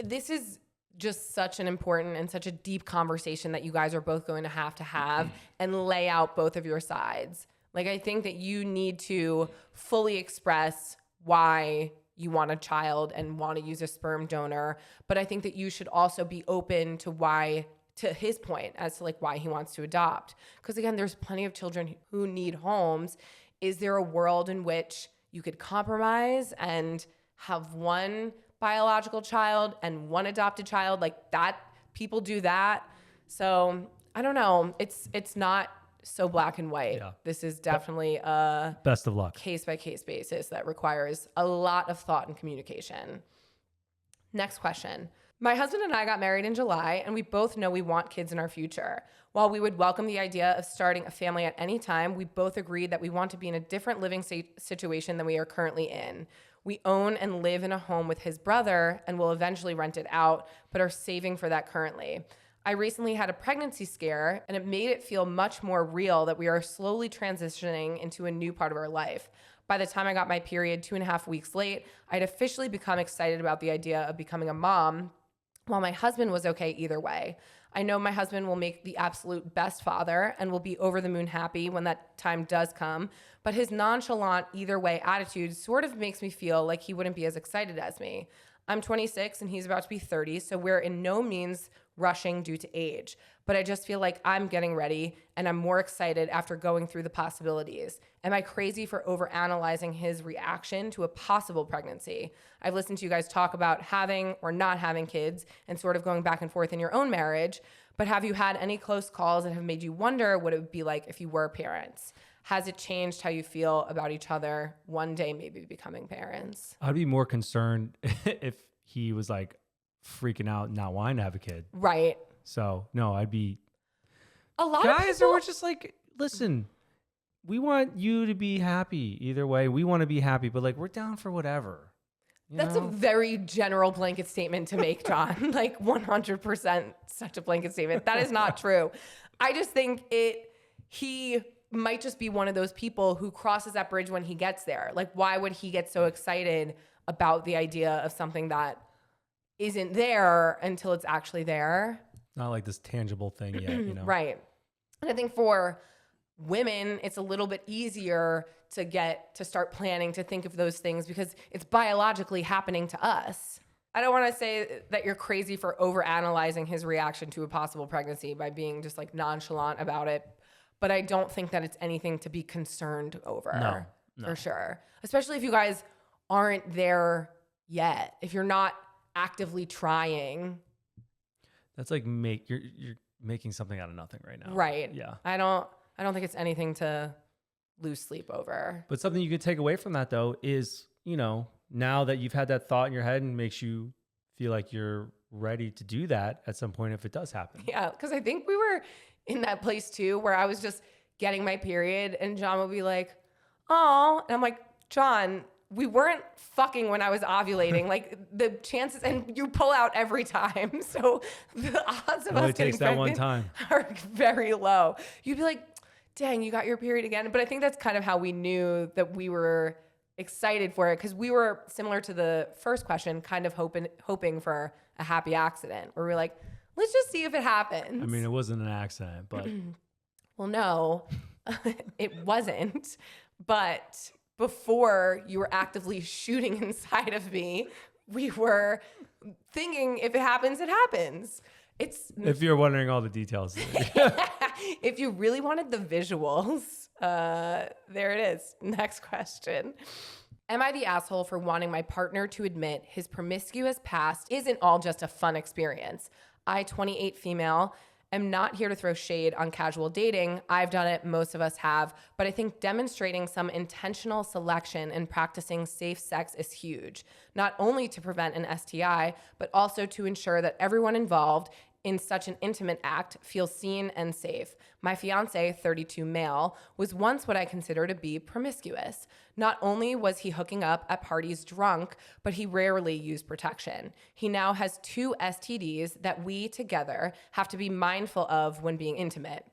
This is just such an important and such a deep conversation that you guys are both going to have and lay out both of your sides. Like, I think that you need to fully express why you want a child and want to use a sperm donor. But I think that you should also be open to his point as to like why he wants to adopt. Because again, there's plenty of children who need homes. Is there a world in which you could compromise and have one biological child and one adopted child like that? People do that. So I don't know. It's not so black and white. Yeah. This is definitely a best of luck case by case basis that requires a lot of thought and communication. Next question. My husband and I got married in July, and we both know we want kids in our future. While we would welcome the idea of starting a family at any time, we both agreed that we want to be in a different living situation than we are currently in. We own and live in a home with his brother and will eventually rent it out, but are saving for that currently. I recently had a pregnancy scare, and it made it feel much more real that we are slowly transitioning into a new part of our life. By the time I got my period 2.5 weeks late, I'd officially become excited about the idea of becoming a mom, while my husband was okay either way. I know my husband will make the absolute best father and will be over the moon happy when that time does come, but his nonchalant either way attitude sort of makes me feel like he wouldn't be as excited as me. I'm 26 and he's about to be 30, so we're in no means rushing due to age. But I just feel like I'm getting ready and I'm more excited after going through the possibilities. Am I crazy for overanalyzing his reaction to a possible pregnancy? I've listened to you guys talk about having or not having kids and sort of going back and forth in your own marriage, but have you had any close calls that have made you wonder what it would be like if you were parents? Has it changed how you feel about each other one day maybe becoming parents? I'd be more concerned if he was like freaking out, not wanting to have a kid. Right. So no, I'd be. A lot guys of people are just like, listen, we want you to be happy either way. We want to be happy, but like we're down for whatever. That's a very general blanket statement to make, John. Like 100% such a blanket statement. That is not true. I just think he might just be one of those people who crosses that bridge when he gets there. Like, why would he get so excited about the idea of something that isn't there until it's actually there? Not like this tangible thing yet, you know? Right. And I think for women, it's a little bit easier to start planning to think of those things because it's biologically happening to us. I don't want to say that you're crazy for overanalyzing his reaction to a possible pregnancy by being just like nonchalant about it, but I don't think that it's anything to be concerned over. No. For sure. Especially if you guys aren't there yet. If you're not actively trying. That's like you're making something out of nothing right now. Right. Yeah. I don't think it's anything to lose sleep over. But something you could take away from that though is, now that you've had that thought in your head and makes you feel like you're ready to do that at some point if it does happen. Yeah, because I think we were in that place too where I was just getting my period and John would be like, oh, and I'm like, John, we weren't fucking when I was ovulating. Like the chances, and you pull out every time. So the odds of us getting that one pregnant time are very low. You'd be like, dang, you got your period again. But I think that's kind of how we knew that we were excited for it because we were similar to the first question, kind of hoping for a happy accident where we're like, let's just see if it happens. I mean, it wasn't an accident, but. Well, no, it wasn't. But before you were actively shooting inside of me, we were thinking if it happens, it happens. If you're wondering all the details. If you really wanted the visuals, there it is. Next question. Am I the asshole for wanting my partner to admit his promiscuous past isn't all just a fun experience? I, 28 female, am not here to throw shade on casual dating. I've done it. Most of us have. But I think demonstrating some intentional selection and practicing safe sex is huge, not only to prevent an STI, but also to ensure that everyone involved in such an intimate act feels seen and safe. My fiance, 32 male, was once what I consider to be promiscuous. Not only was he hooking up at parties drunk, but he rarely used protection. He now has 2 STDs that we together have to be mindful of when being intimate.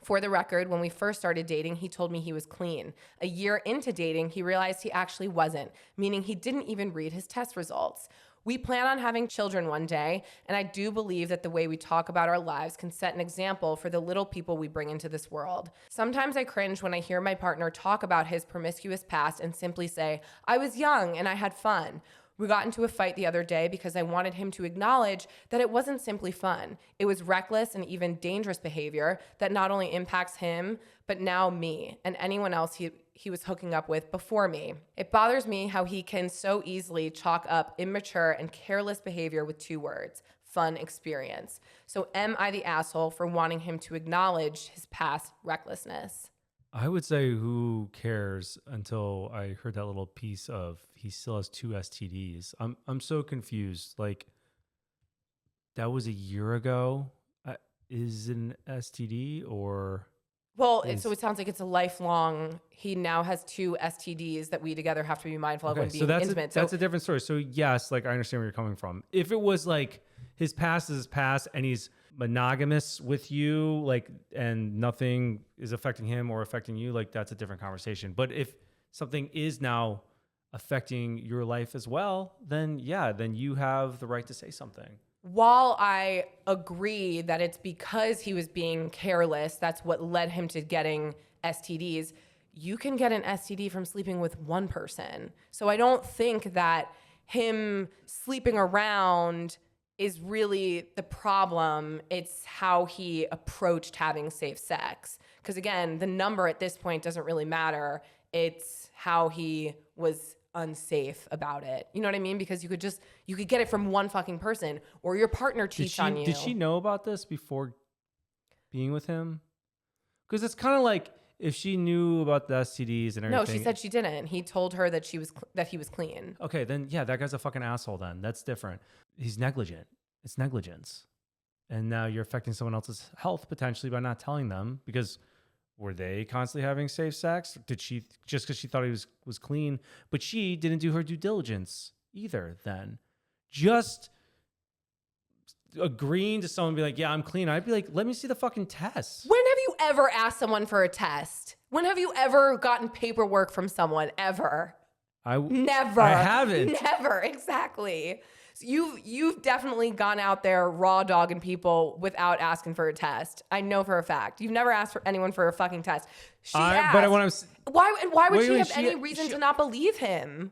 For the record, when we first started dating, he told me he was clean. A year into dating, he realized he actually wasn't, meaning he didn't even read his test results. We plan on having children one day, and I do believe that the way we talk about our lives can set an example for the little people we bring into this world. Sometimes I cringe when I hear my partner talk about his promiscuous past and simply say, I was young and I had fun. We got into a fight the other day because I wanted him to acknowledge that it wasn't simply fun. It was reckless and even dangerous behavior that not only impacts him, but now me and anyone else he was hooking up with before me. It bothers me how he can so easily chalk up immature and careless behavior with 2 words, fun experience. So am I the asshole for wanting him to acknowledge his past recklessness? I would say who cares until I heard that little piece of he still has 2 STDs. I'm so confused. Like that was a year ago. Is it an STD or? Well, so it sounds like it's a lifelong. He now has 2 STDs that we together have to be mindful of when being intimate. That's a different story. So yes, like I understand where you're coming from. If it was like his past is his past and he's monogamous with you, like, and nothing is affecting him or affecting you, like that's a different conversation. But if something is now affecting your life as well, then yeah, then you have the right to say something. While I agree that it's because he was being careless, that's what led him to getting STDs, you can get an STD from sleeping with one person. So I don't think that him sleeping around is really the problem. It's how he approached having safe sex. Because again, the number at this point doesn't really matter. It's how he was unsafe about it. You know what I mean? Because you could get it from one fucking person, or your partner cheats on you. Did she know about this before being with him? Because it's kind of like if she knew about the STDs and everything. No, she said she didn't. He told her that he was clean. Okay, then yeah, that guy's a fucking asshole. Then that's different. He's negligent. It's negligence, and now you're affecting someone else's health potentially by not telling them. Because were they constantly having safe sex? Did she just because she thought he was clean, but she didn't do her due diligence either? Then just agreeing to someone be like, yeah, I'm clean. I'd be like, let me see the fucking test. When have you ever asked someone for a test? When have you ever gotten paperwork from someone ever? Never. I haven't. Never. Exactly. So you've definitely gone out there raw dogging people without asking for a test. I know for a fact. You've never asked for anyone for a fucking test. She asked. But when I'm why would she have any reason to not believe him?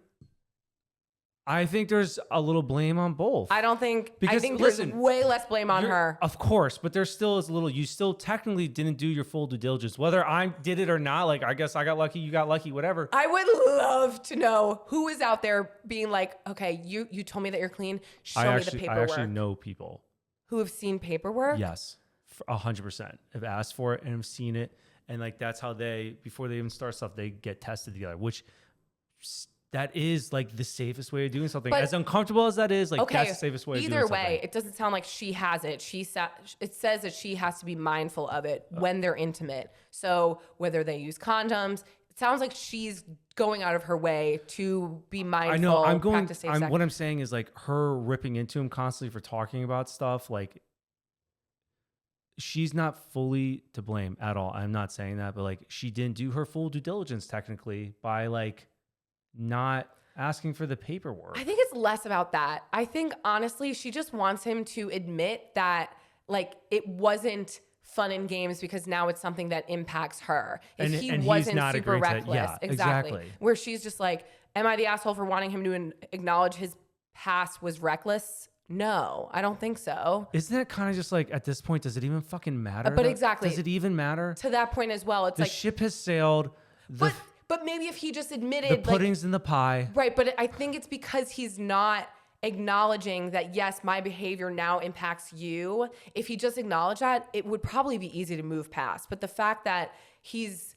I think there's a little blame on both. I think listen, there's way less blame on her. Of course, but there still is a little. You still technically didn't do your full due diligence. Whether I did it or not, like I guess I got lucky, you got lucky, whatever. I would love to know who is out there being like, okay, you told me that you're clean. Show me the paperwork. I actually know people who have seen paperwork. Yes, 100% have asked for it and have seen it, and like that's how before they even start stuff, they get tested together, which. That is like the safest way of doing something. But, as uncomfortable as that is, like that's the safest way of doing something. Either way, it doesn't sound like she has it. It says that she has to be mindful of it when they're intimate. So whether they use condoms, it sounds like she's going out of her way to be mindful. I know. Practice safe sex. What I'm saying is like her ripping into him constantly for talking about stuff. Like she's not fully to blame at all. I'm not saying that, but like she didn't do her full due diligence technically by like not asking for the paperwork. I think it's less about that. I think honestly, she just wants him to admit that like it wasn't fun and games because now it's something that impacts her. If he wasn't super reckless, yeah, exactly. Where she's just like, am I the asshole for wanting him to acknowledge his past was reckless? No, I don't think so. Isn't that kind of just like at this point, does it even fucking matter? But exactly. Does it even matter? To that point as well. It's the like ship has sailed. But maybe if he just admitted... The pudding's in the pie. Right, but I think it's because he's not acknowledging that, yes, my behavior now impacts you. If he just acknowledged that, it would probably be easy to move past. But the fact that he's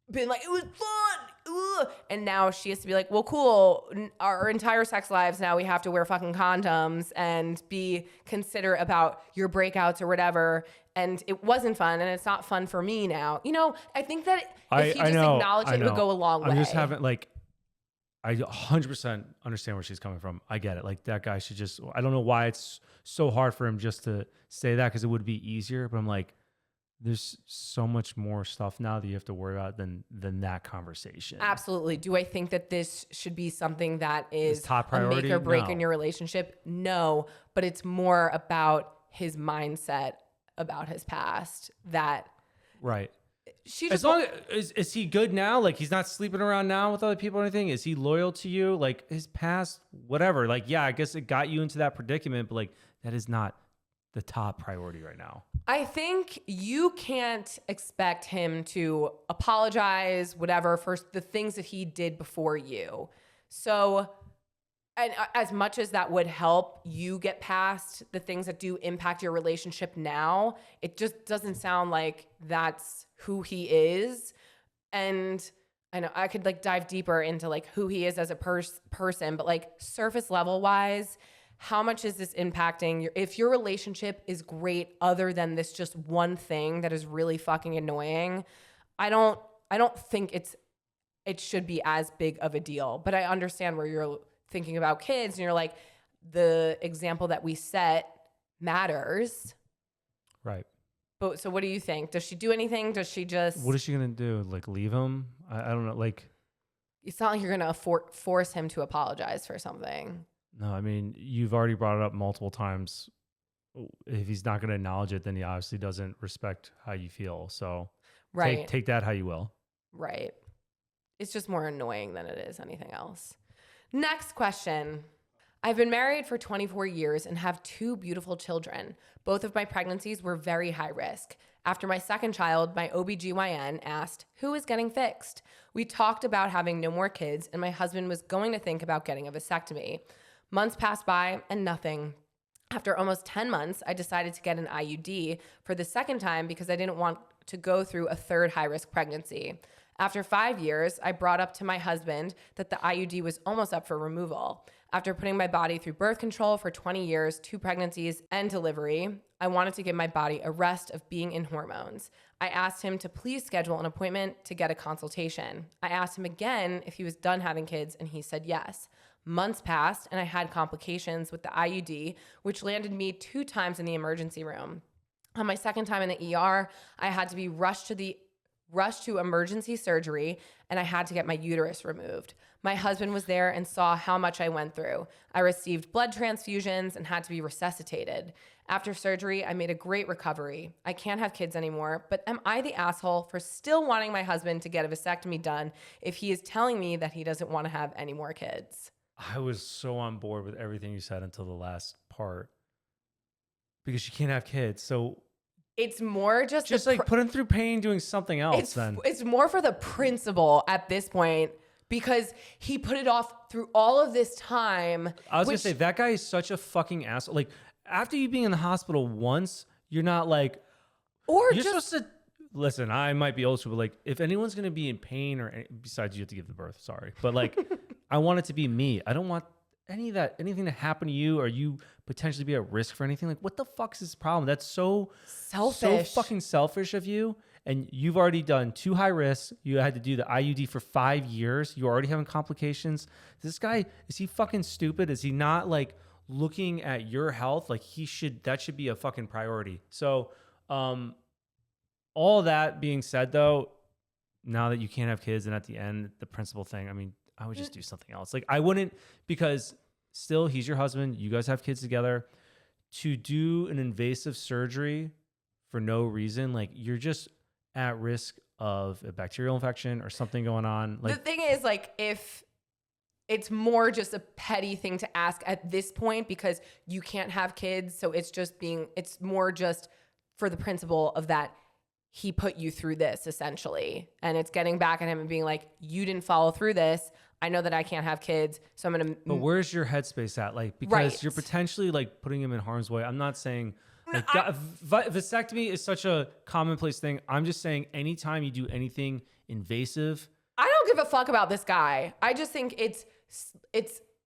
been like, it was fun, and now she has to be like, well, cool, our entire sex lives now we have to wear fucking condoms and be considerate about your breakouts or whatever, and it wasn't fun and it's not fun for me now. You know, I think that if he just acknowledged it, it would go a long way. I'm just having like, I 100% understand where she's coming from. I get it. Like that guy should just, I don't know why it's so hard for him just to say that because it would be easier, but I'm like, there's so much more stuff now that you have to worry about than that conversation. Absolutely. Do I think that this should be something that is top priority? A make or break in your relationship? No, but it's more about his mindset about his past that. Right. As long as is he good now? Like he's not sleeping around now with other people or anything? Is he loyal to you? Like his past, whatever. Like, yeah, I guess it got you into that predicament, but like that is not the top priority right now. I think you can't expect him to apologize, whatever, for the things that he did before you. So, and as much as that would help you get past the things that do impact your relationship now, it just doesn't sound like that's who he is. And I know I could like dive deeper into like who he is as a person, but like surface level wise, how much is this impacting if your relationship is great other than this just one thing that is really fucking annoying? I don't think it should be as big of a deal, but I understand where you're thinking about kids and you're like, the example that we set matters. Right. But so what do you think? Does she do anything? Does she just... What is she going to do? Like leave him? I don't know. Like, it's not like you're going to force him to apologize for something. No, I mean, you've already brought it up multiple times. If he's not going to acknowledge it, then he obviously doesn't respect how you feel. So right. Take that how you will. Right. It's just more annoying than it is anything else. Next question. I've been married for 24 years and have 2 beautiful children. Both of my pregnancies were very high risk. After my second child, my OBGYN asked, who is getting fixed? We talked about having no more kids, and my husband was going to think about getting a vasectomy. Months passed by and nothing. After almost 10 months, I decided to get an IUD for the second time because I didn't want to go through a third high-risk pregnancy. After 5 years, I brought up to my husband that the IUD was almost up for removal. After putting my body through birth control for 20 years, 2 pregnancies, and delivery, I wanted to give my body a rest of being in hormones. I asked him to please schedule an appointment to get a consultation. I asked him again if he was done having kids, and he said yes. Months passed, and I had complications with the IUD, which landed me 2 times in the emergency room. On my second time in the ER, I had to be rushed to emergency surgery, and I had to get my uterus removed. My husband was there and saw how much I went through. I received blood transfusions and had to be resuscitated. After surgery, I made a great recovery. I can't have kids anymore, but am I the asshole for still wanting my husband to get a vasectomy done if he is telling me that he doesn't want to have any more kids? I was so on board with everything you said until the last part because she can't have kids. So it's more just like put him through pain doing something else. It's more for the principle at this point because he put it off through all of this time. I was gonna say that guy is such a fucking asshole. Like after you being in the hospital once, you're not like, or you're just supposed to listen. I might be old school, but like if anyone's gonna be in pain or besides you have to give the birth, sorry, but like I want it to be me. I don't want anything to happen to you or you potentially be at risk for anything. Like what the fuck's this problem? That's so selfish, so fucking selfish of you. And you've already done 2 high risks. You had to do the IUD for 5 years. You're already having complications. This guy, is he fucking stupid? Is he not like looking at your health? Like that should be a fucking priority. So, all that being said though, now that you can't have kids and at the end, the principal thing, I mean, I would just do something else. Like I wouldn't, because still he's your husband. You guys have kids together. To do an invasive surgery for no reason, like you're just at risk of a bacterial infection or something going on. Like the thing is, like, if it's more just a petty thing to ask at this point because you can't have kids, so it's more just for the principle of that he put you through this essentially, and it's getting back at him and being like, you didn't follow through this. I know that I can't have kids, so I'm gonna. But where's your headspace at? Like, because you're potentially like putting him in harm's way. I'm not saying like vasectomy is such a commonplace thing. I'm just saying anytime you do anything invasive, I don't give a fuck about this guy. I just think it's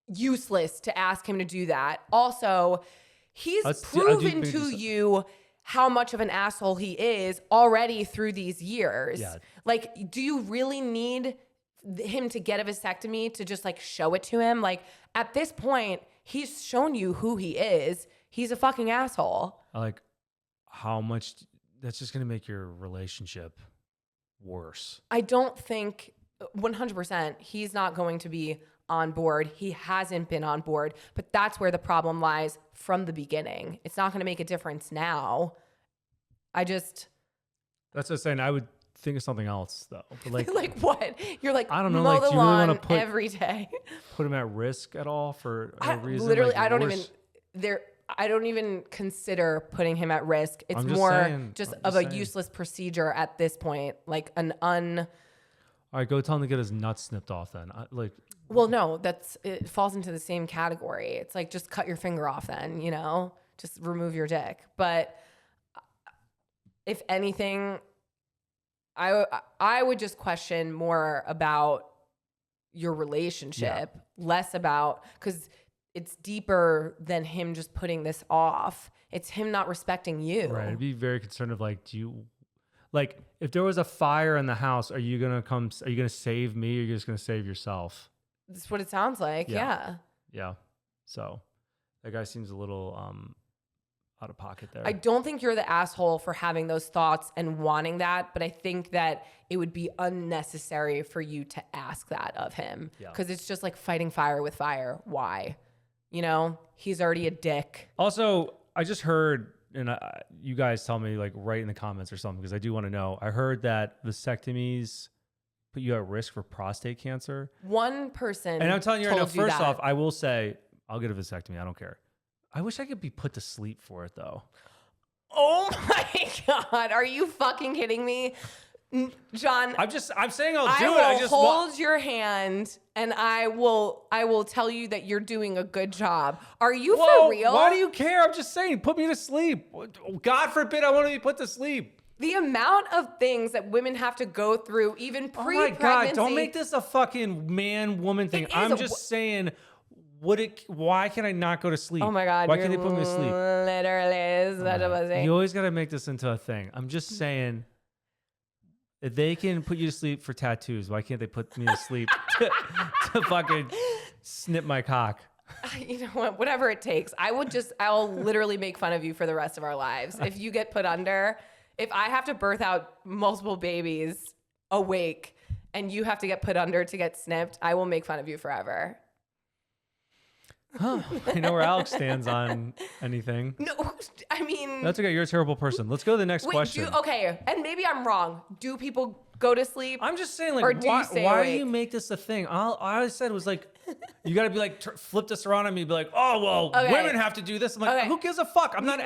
useless to ask him to do that. Also, he's proven to you how much of an asshole he is already through these years. Yeah. Like, do you really need him to get a vasectomy to just like show it to him? Like at this point, he's shown you who he is. He's a fucking asshole. Like how much that's just going to make your relationship worse. I don't think 100% he's not going to be on board. He hasn't been on board, but that's where the problem lies from the beginning. It's not going to make a difference now. That's what I'm saying. I would think of something else though. But like, like what? You're like, I don't know. Mow like, the do you really lawn want to every day? Put him at risk at all for a reason? Literally, like, I don't even consider putting him at risk. It's just a useless procedure at this point. Like all right, go tell him to get his nuts snipped off then. Well, no, it falls into the same category. It's like, just cut your finger off then, just remove your dick. But if anything, I would just question more about your relationship, less about, because it's deeper than him just putting this off. It's him not respecting you. Right. I'd be very concerned of like, if there was a fire in the house, are you going to save me or are you just going to save yourself? That's what it sounds like. Yeah. Yeah. So that guy seems a little out of pocket there. I don't think you're the asshole for having those thoughts and wanting that, but I think that it would be unnecessary for you to ask that of him because it's just like fighting fire with fire. Why? He's already a dick. Also, I just heard, and you guys tell me like right in the comments or something because I do want to know. I heard that vasectomies put you at risk for prostate cancer. One person, and I'm telling you right now. First off, I will say I'll get a vasectomy. I don't care. I wish I could be put to sleep for it though. Oh my God. Are you fucking kidding me? John, I'm saying I'll do I it. I will just hold your hand and I will tell you that you're doing a good job. Are you for real? Why do you care? I'm just saying, put me to sleep. God forbid I want to be put to sleep. The amount of things that women have to go through, even pre-pregnancy. Oh my God, don't make this a fucking man-woman thing. I'm just saying, why can I not go to sleep? Oh my God. Why can't they put me to sleep? Literally such a pussy. You always got to make this into a thing. I'm just saying, if they can put you to sleep for tattoos, why can't they put me to sleep to fucking snip my cock? You know what? Whatever it takes. I'll literally make fun of you for the rest of our lives. If you get put under, if I have to birth out multiple babies awake and you have to get put under to get snipped, I will make fun of you forever. Huh. I know where Alex stands on anything. No, I mean... That's okay. You're a terrible person. Let's go to the next question. Okay, and maybe I'm wrong. Do people go to sleep? I'm just saying, or like, do you stay why awake? do you make this a thing? All I said was, like, you got to be like, flip this around on me and be like, oh, well, Okay. women have to do this. I'm like, Okay. who gives a fuck? I'm not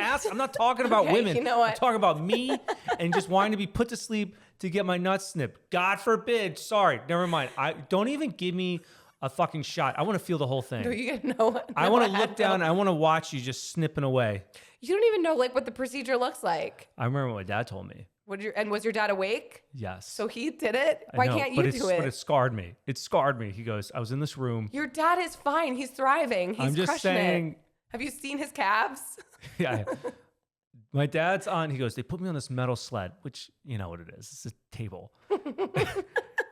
talking about Okay, women. you know what? I'm talking about me and just wanting to be put to sleep to get my nuts snipped. God forbid. Sorry. Never mind. Don't even give me a fucking shot. I want to feel the whole thing. No, you know. I want to look down. I want to watch you just snipping away. You don't even know like what the procedure looks like. I remember what my dad told me. Was your dad awake? Yes. So he did it? Why can't you do it? But it scarred me. It scarred me. He goes, I was in this room. Your dad is fine. He's thriving. He's I'm just crushing saying. it. Have you seen his calves? Yeah. My dad's on. He goes, they put me on this metal sled, which you know what it is. It's a table.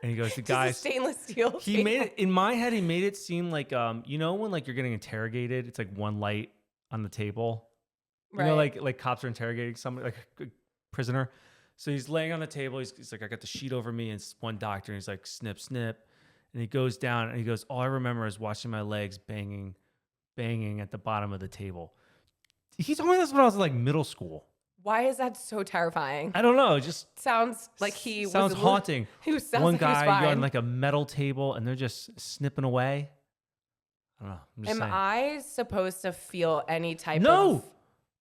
And he goes, the guy, stainless steel. He made it in my head. He made it seem like, you know, when like you're getting interrogated, it's like one light on the table. You know, like cops are interrogating somebody, like a prisoner. So he's laying on the table. He's like, I got the sheet over me, and it's one doctor. And he's like, snip, snip, and he goes down, and he goes, all I remember is watching my legs banging at the bottom of the table. He told me this when I was in like middle school. Why is that so terrifying? I don't know. It just sounds like he sounds was haunting. One guy, fine. you're on like a metal table, and they're just snipping away. I don't know. I'm just saying. I supposed to feel any type No,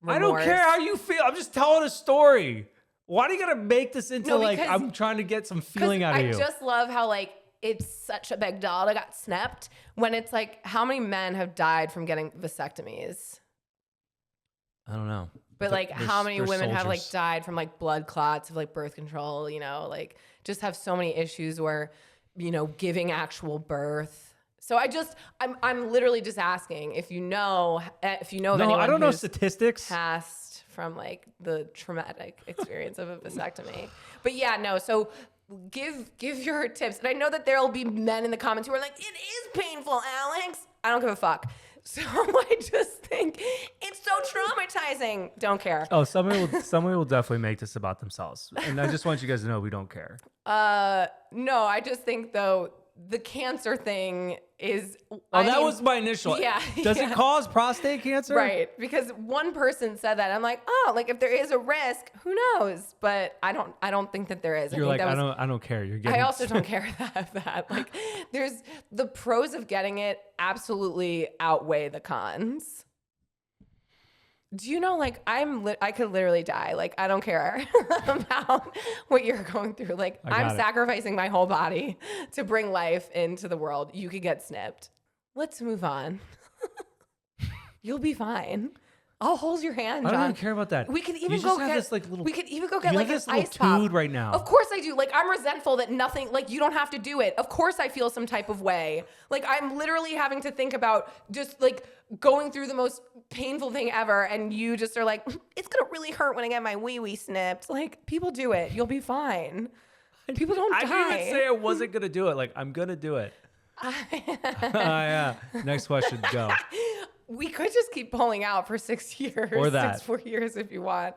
of I don't care how you feel. I'm just telling a story. Why do you gotta make this into like I'm trying to get some feeling out of you? I just love how like it's such a big deal that got snapped when it's like how many men have died from getting vasectomies? I don't know. But like how many women have like died from like blood clots of like birth control, you know, like just have so many issues where, you know, giving actual birth. So I'm literally just asking if you know of anyone. I don't know statistics. Passed from like the traumatic experience of a vasectomy. But yeah, no. So give your tips. And I know that there'll be men in the comments who are like, it is painful, Alex. I don't give a fuck. So I just think it's so traumatizing. Don't care. Oh, somebody will definitely make this about themselves. And I just want you guys to know we don't care. No, I just think though the cancer thing is. That was my initial. Yeah. Does it cause prostate cancer? Right. Because one person said that. I'm like, oh, like if there is a risk, who knows? But I don't think that there is. You're like, I don't care. You're getting. I also don't care that. Like, there's the pros of getting it absolutely outweigh the cons. Do you know, like, I could literally die. Like, I don't care about what you're going through. Like, I'm sacrificing my whole body to bring life into the world. You could get snipped. Let's move on. You'll be fine. I'll hold your hand, John. I don't even care about that. We could even go get this, like, little. We could even go get like this an little ice pop dude right now. Of course I do. Like I'm resentful that nothing. Like you don't have to do it. Of course I feel some type of way. Like I'm literally having to think about just like going through the most painful thing ever, and you just are like, it's gonna really hurt when I get my wee snipped. Like people do it. You'll be fine. People don't die. I didn't even say I wasn't gonna do it. Like I'm gonna do it. Yeah. Next question. Go. We could just keep pulling out for 6 years. Or that. 4 years if you want.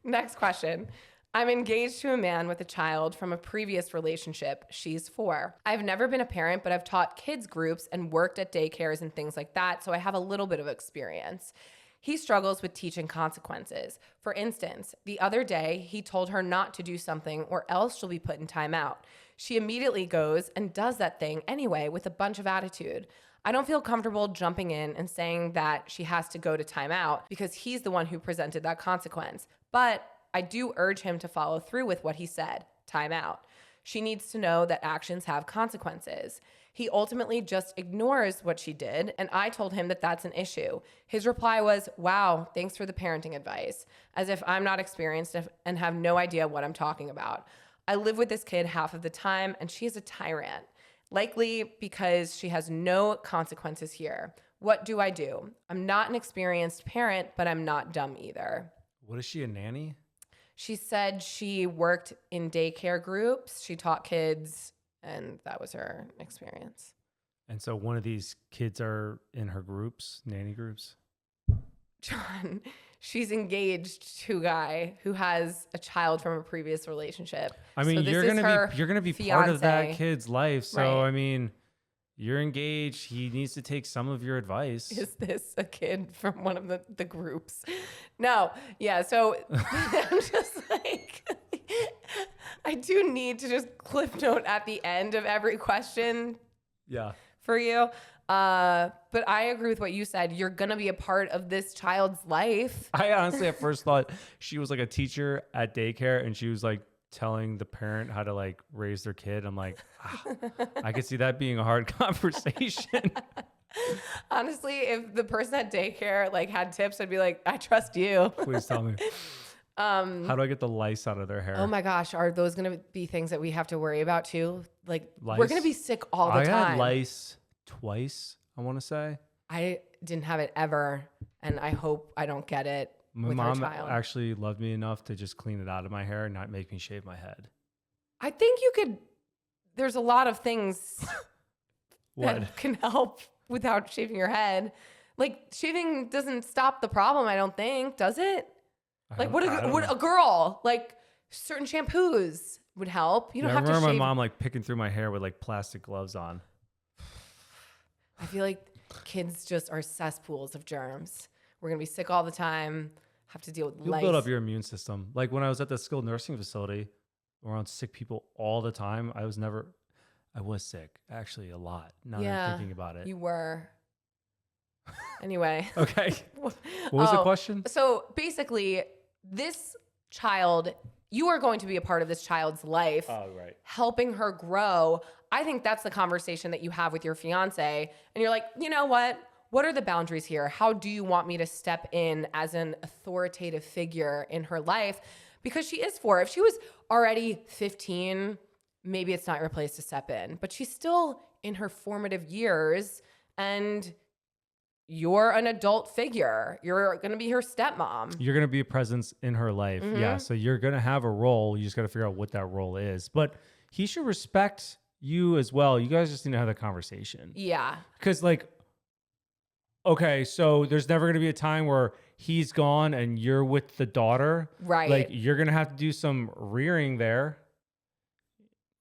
Next question. I'm engaged to a man with a child from a previous relationship. She's 4. I've never been a parent, but I've taught kids groups and worked at daycares and things like that, so I have a little bit of experience. He struggles with teaching consequences. For instance, the other day, he told her not to do something or else she'll be put in timeout. She immediately goes and does that thing anyway with a bunch of attitude. I don't feel comfortable jumping in and saying that she has to go to timeout because he's the one who presented that consequence. But I do urge him to follow through with what he said, timeout. She needs to know that actions have consequences. He ultimately just ignores what she did, and I told him that that's an issue. His reply was, wow, thanks for the parenting advice, as if I'm not experienced and have no idea what I'm talking about. I live with this kid half of the time, and she is a tyrant, likely because she has no consequences here. What do I do? I'm not an experienced parent, but I'm not dumb either. What is she, a nanny? She said she worked in daycare groups. She taught kids, and that was her experience. And so one of these kids are in her groups, nanny groups? John, she's engaged to a guy who has a child from a previous relationship. I mean, So you're gonna be part of that fiance. kid's life. So Right. I mean, you're engaged. He needs to take some of your advice. Is this a kid from one of the groups? No. Yeah. So I'm just like, I do need to just cliff note at the end of every question Yeah. for you. But I agree with what you said. You're going to be a part of this child's life. I honestly at first thought she was like a teacher at daycare and she was like telling the parent how to like raise their kid. I'm like, I could see that being a hard conversation. Honestly, if the person at daycare like had tips, I'd be like, I trust you. Please tell me. How do I get the lice out of their hair? Oh my gosh, are those going to be things that we have to worry about too? Like we're Lice? going to be sick all the I time. had lice twice, I want to say. I didn't have it ever, and I hope I don't get it My with mom our child. actually loved me enough to just clean it out of my hair and not make me shave my head. I think you could. There's a lot of things What? that can help without shaving your head. Like shaving doesn't stop the problem. I don't think, does it? Like what a girl like certain shampoos would help. You don't I have to remember shave. my mom like picking through my hair with like plastic gloves on. I feel like kids just are cesspools of germs. We're gonna be sick all the time. Have to deal with You'll lice. build up your immune system. Like when I was at the skilled nursing facility around sick people all the time, I was sick actually a lot. Now that I'm thinking about it. You were. Anyway. Okay. What was the question? So basically, this child, you are going to be a part of this child's life, Oh, right. helping her grow. I think that's the conversation that you have with your fiance. And you're like, you know what? What are the boundaries here? How do you want me to step in as an authoritative figure in her life? Because she is 4. If she was already 15, maybe it's not your place to step in. But she's still in her formative years, and you're an adult figure. You're going to be her stepmom. You're going to be a presence in her life. Yeah. So you're going to have a role. You just got to figure out what that role is. But he should respect you as well. You guys just need to have that conversation. Yeah. Because, like, okay, so there's never going to be a time where he's gone and you're with the daughter. Right. Like, you're going to have to do some rearing there,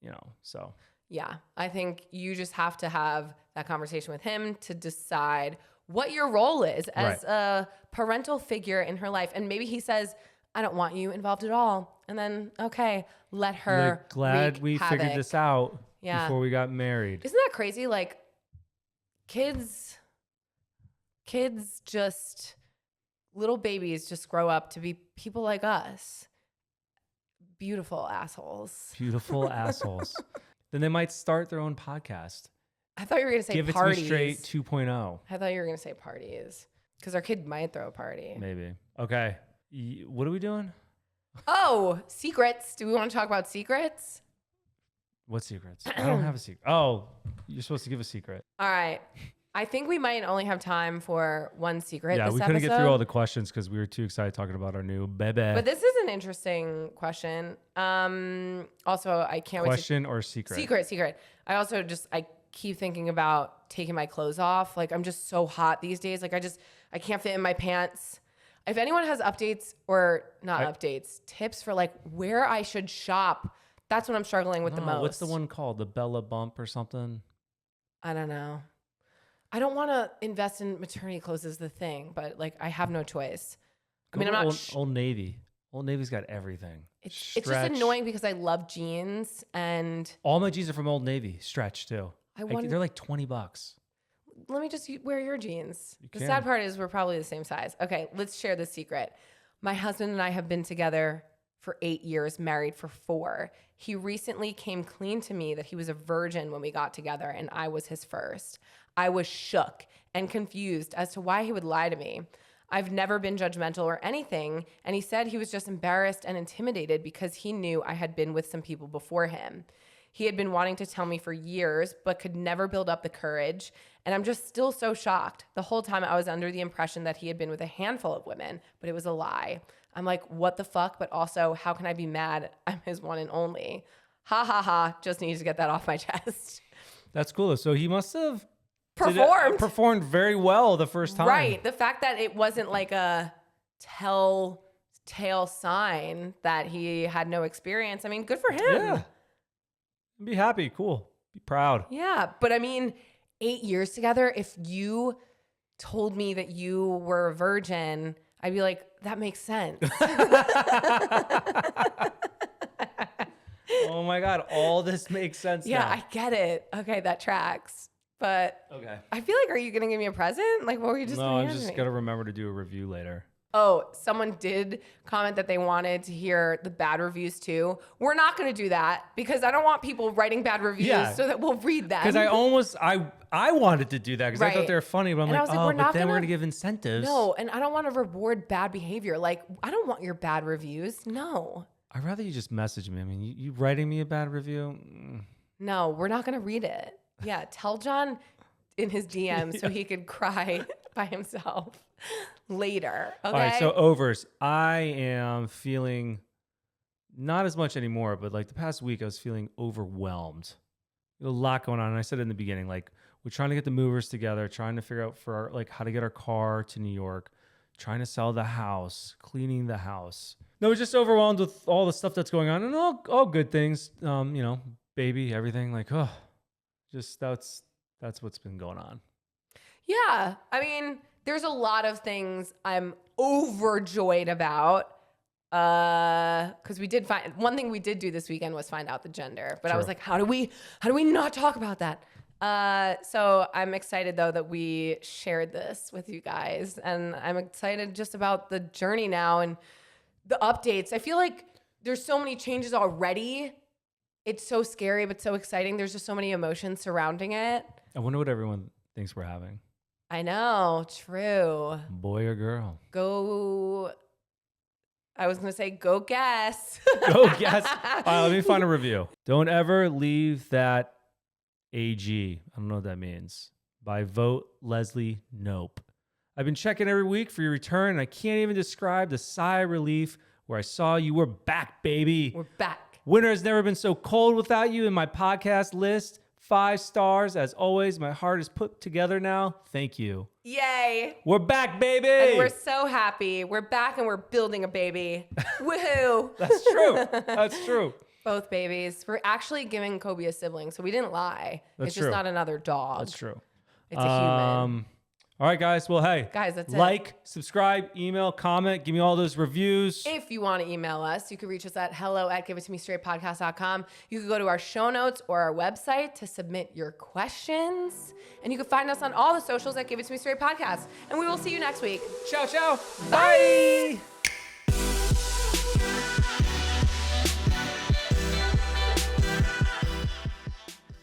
you know, so. Yeah. I think you just have to have that conversation with him to decide what your role is as a parental figure in her life. And maybe he says, I don't want you involved at all. And then, okay, let her Like, glad wreak we havoc. figured this out Yeah. before we got married. Isn't that crazy? Like kids just, little babies just grow up to be people like us. Beautiful assholes. Beautiful assholes. Then they might start their own podcast. I thought you were going to say Give parties. it to me straight 2.0. I thought you were going to say parties because our kid might throw a party. Maybe. Okay. What are we doing? Oh, secrets. Do we want to talk about secrets? What secrets? I don't have a secret. Oh, you're supposed to give a secret. All right. I think we might only have time for one secret Yeah, this we couldn't episode. get through all the questions because we were too excited talking about our new baby. But this is an interesting question. Also, I can't wait to Question or secret? Secret. I keep thinking about taking my clothes off. Like I'm just so hot these days. Like I can't fit in my pants. If anyone has updates or not updates, tips for like where I should shop, that's what I'm struggling with the most. What's the one called? The Bella Bump or something? I don't know. I don't want to invest in maternity clothes is the thing, but like I have no choice. I mean, I'm not. Old Navy. Old Navy's got everything. It's just annoying because I love jeans and All my jeans are from Old Navy. Stretch too. I want. They're like $20. let me just wear your jeans. The can. sad part is we're probably the same size. Okay, let's share the secret. My husband and I have been together for 8 years, married for 4. He recently came clean to me that he was a virgin when we got together and I was his first. I was shook and confused as to why he would lie to me. I've never been judgmental or anything, and he said he was just embarrassed and intimidated because he knew I had been with some people before him. He had been wanting to tell me for years, but could never build up the courage, and I'm just still so shocked. The whole time I was under the impression that he had been with a handful of women, but it was a lie. I'm like, what the fuck? But also, how can I be mad? I'm his one and only. Ha ha ha, just needed to get that off my chest. That's cool. So he must have Performed very well the first time. Right. The fact that it wasn't like a telltale sign that he had no experience. I mean, good for him. Yeah. Be happy. Cool. Be proud. Yeah. But I mean, 8 years together, if you told me that you were a virgin, I'd be like, that makes sense. Oh my God. All this makes sense Yeah, now. I get it. Okay, that tracks. But Okay. I feel like, are you going to give me a present? Like, what were you just No, gonna I'm hand just me? going to remember to do a review later. Oh, someone did comment that they wanted to hear the bad reviews too. We're not going to do that because I don't want people writing bad reviews so that we'll read them. Because I wanted to do that because I thought Right. they were funny, but I'm And I like, was like, oh, we're but not then we're gonna- going to give incentives. No, and I don't want to reward bad behavior. Like, I don't want your bad reviews. No. I'd rather you just message me. I mean, you writing me a bad review? No, we're not going to read it. Yeah, tell John in his DM so he could cry by himself later. Okay. All right, so overs. I am feeling not as much anymore, but like the past week, I was feeling overwhelmed. There's a lot going on. And I said in the beginning, like we're trying to get the movers together, trying to figure out like how to get our car to New York, trying to sell the house, cleaning the house. No, just overwhelmed with all the stuff that's going on and all good things. Baby, everything. Like, oh, just that's what's been going on. Yeah. I mean, there's a lot of things I'm overjoyed about. Because we did find one thing we did do this weekend was find out the gender. But I was like, how do we not talk about that? So I'm excited though that we shared this with you guys. And I'm excited just about the journey now and the updates. I feel like there's so many changes already. It's so scary, but so exciting. There's just so many emotions surrounding it. I wonder what everyone thinks we're having. I know. True. Boy or girl? I was going to say, go guess. Go guess. All right, let me find a review. Don't ever leave that AG. I don't know what that means. By Vote Leslie Nope. I've been checking every week for your return, and I can't even describe the sigh of relief where I saw you were back, baby. We're back. Winter has never been so cold without you in my podcast list. 5 stars. As always, my heart is put together now. Thank you. Yay. We're back, baby. And we're so happy. We're back and we're building a baby. Woohoo. That's true. That's true. Both babies. We're actually giving Kobe a sibling, so we didn't lie. That's it's true. just not another dog. That's true. It's a human. All right, guys. Well, hey. Guys, that's it. Like, subscribe, email, comment. Give me all those reviews. If you want to email us, you can reach us at hello@giveittomestraightpodcast.com. You can go to our show notes or our website to submit your questions. And you can find us on all the socials at Give It To Me Straight Podcast. And we will see you next week. Ciao, ciao. Bye.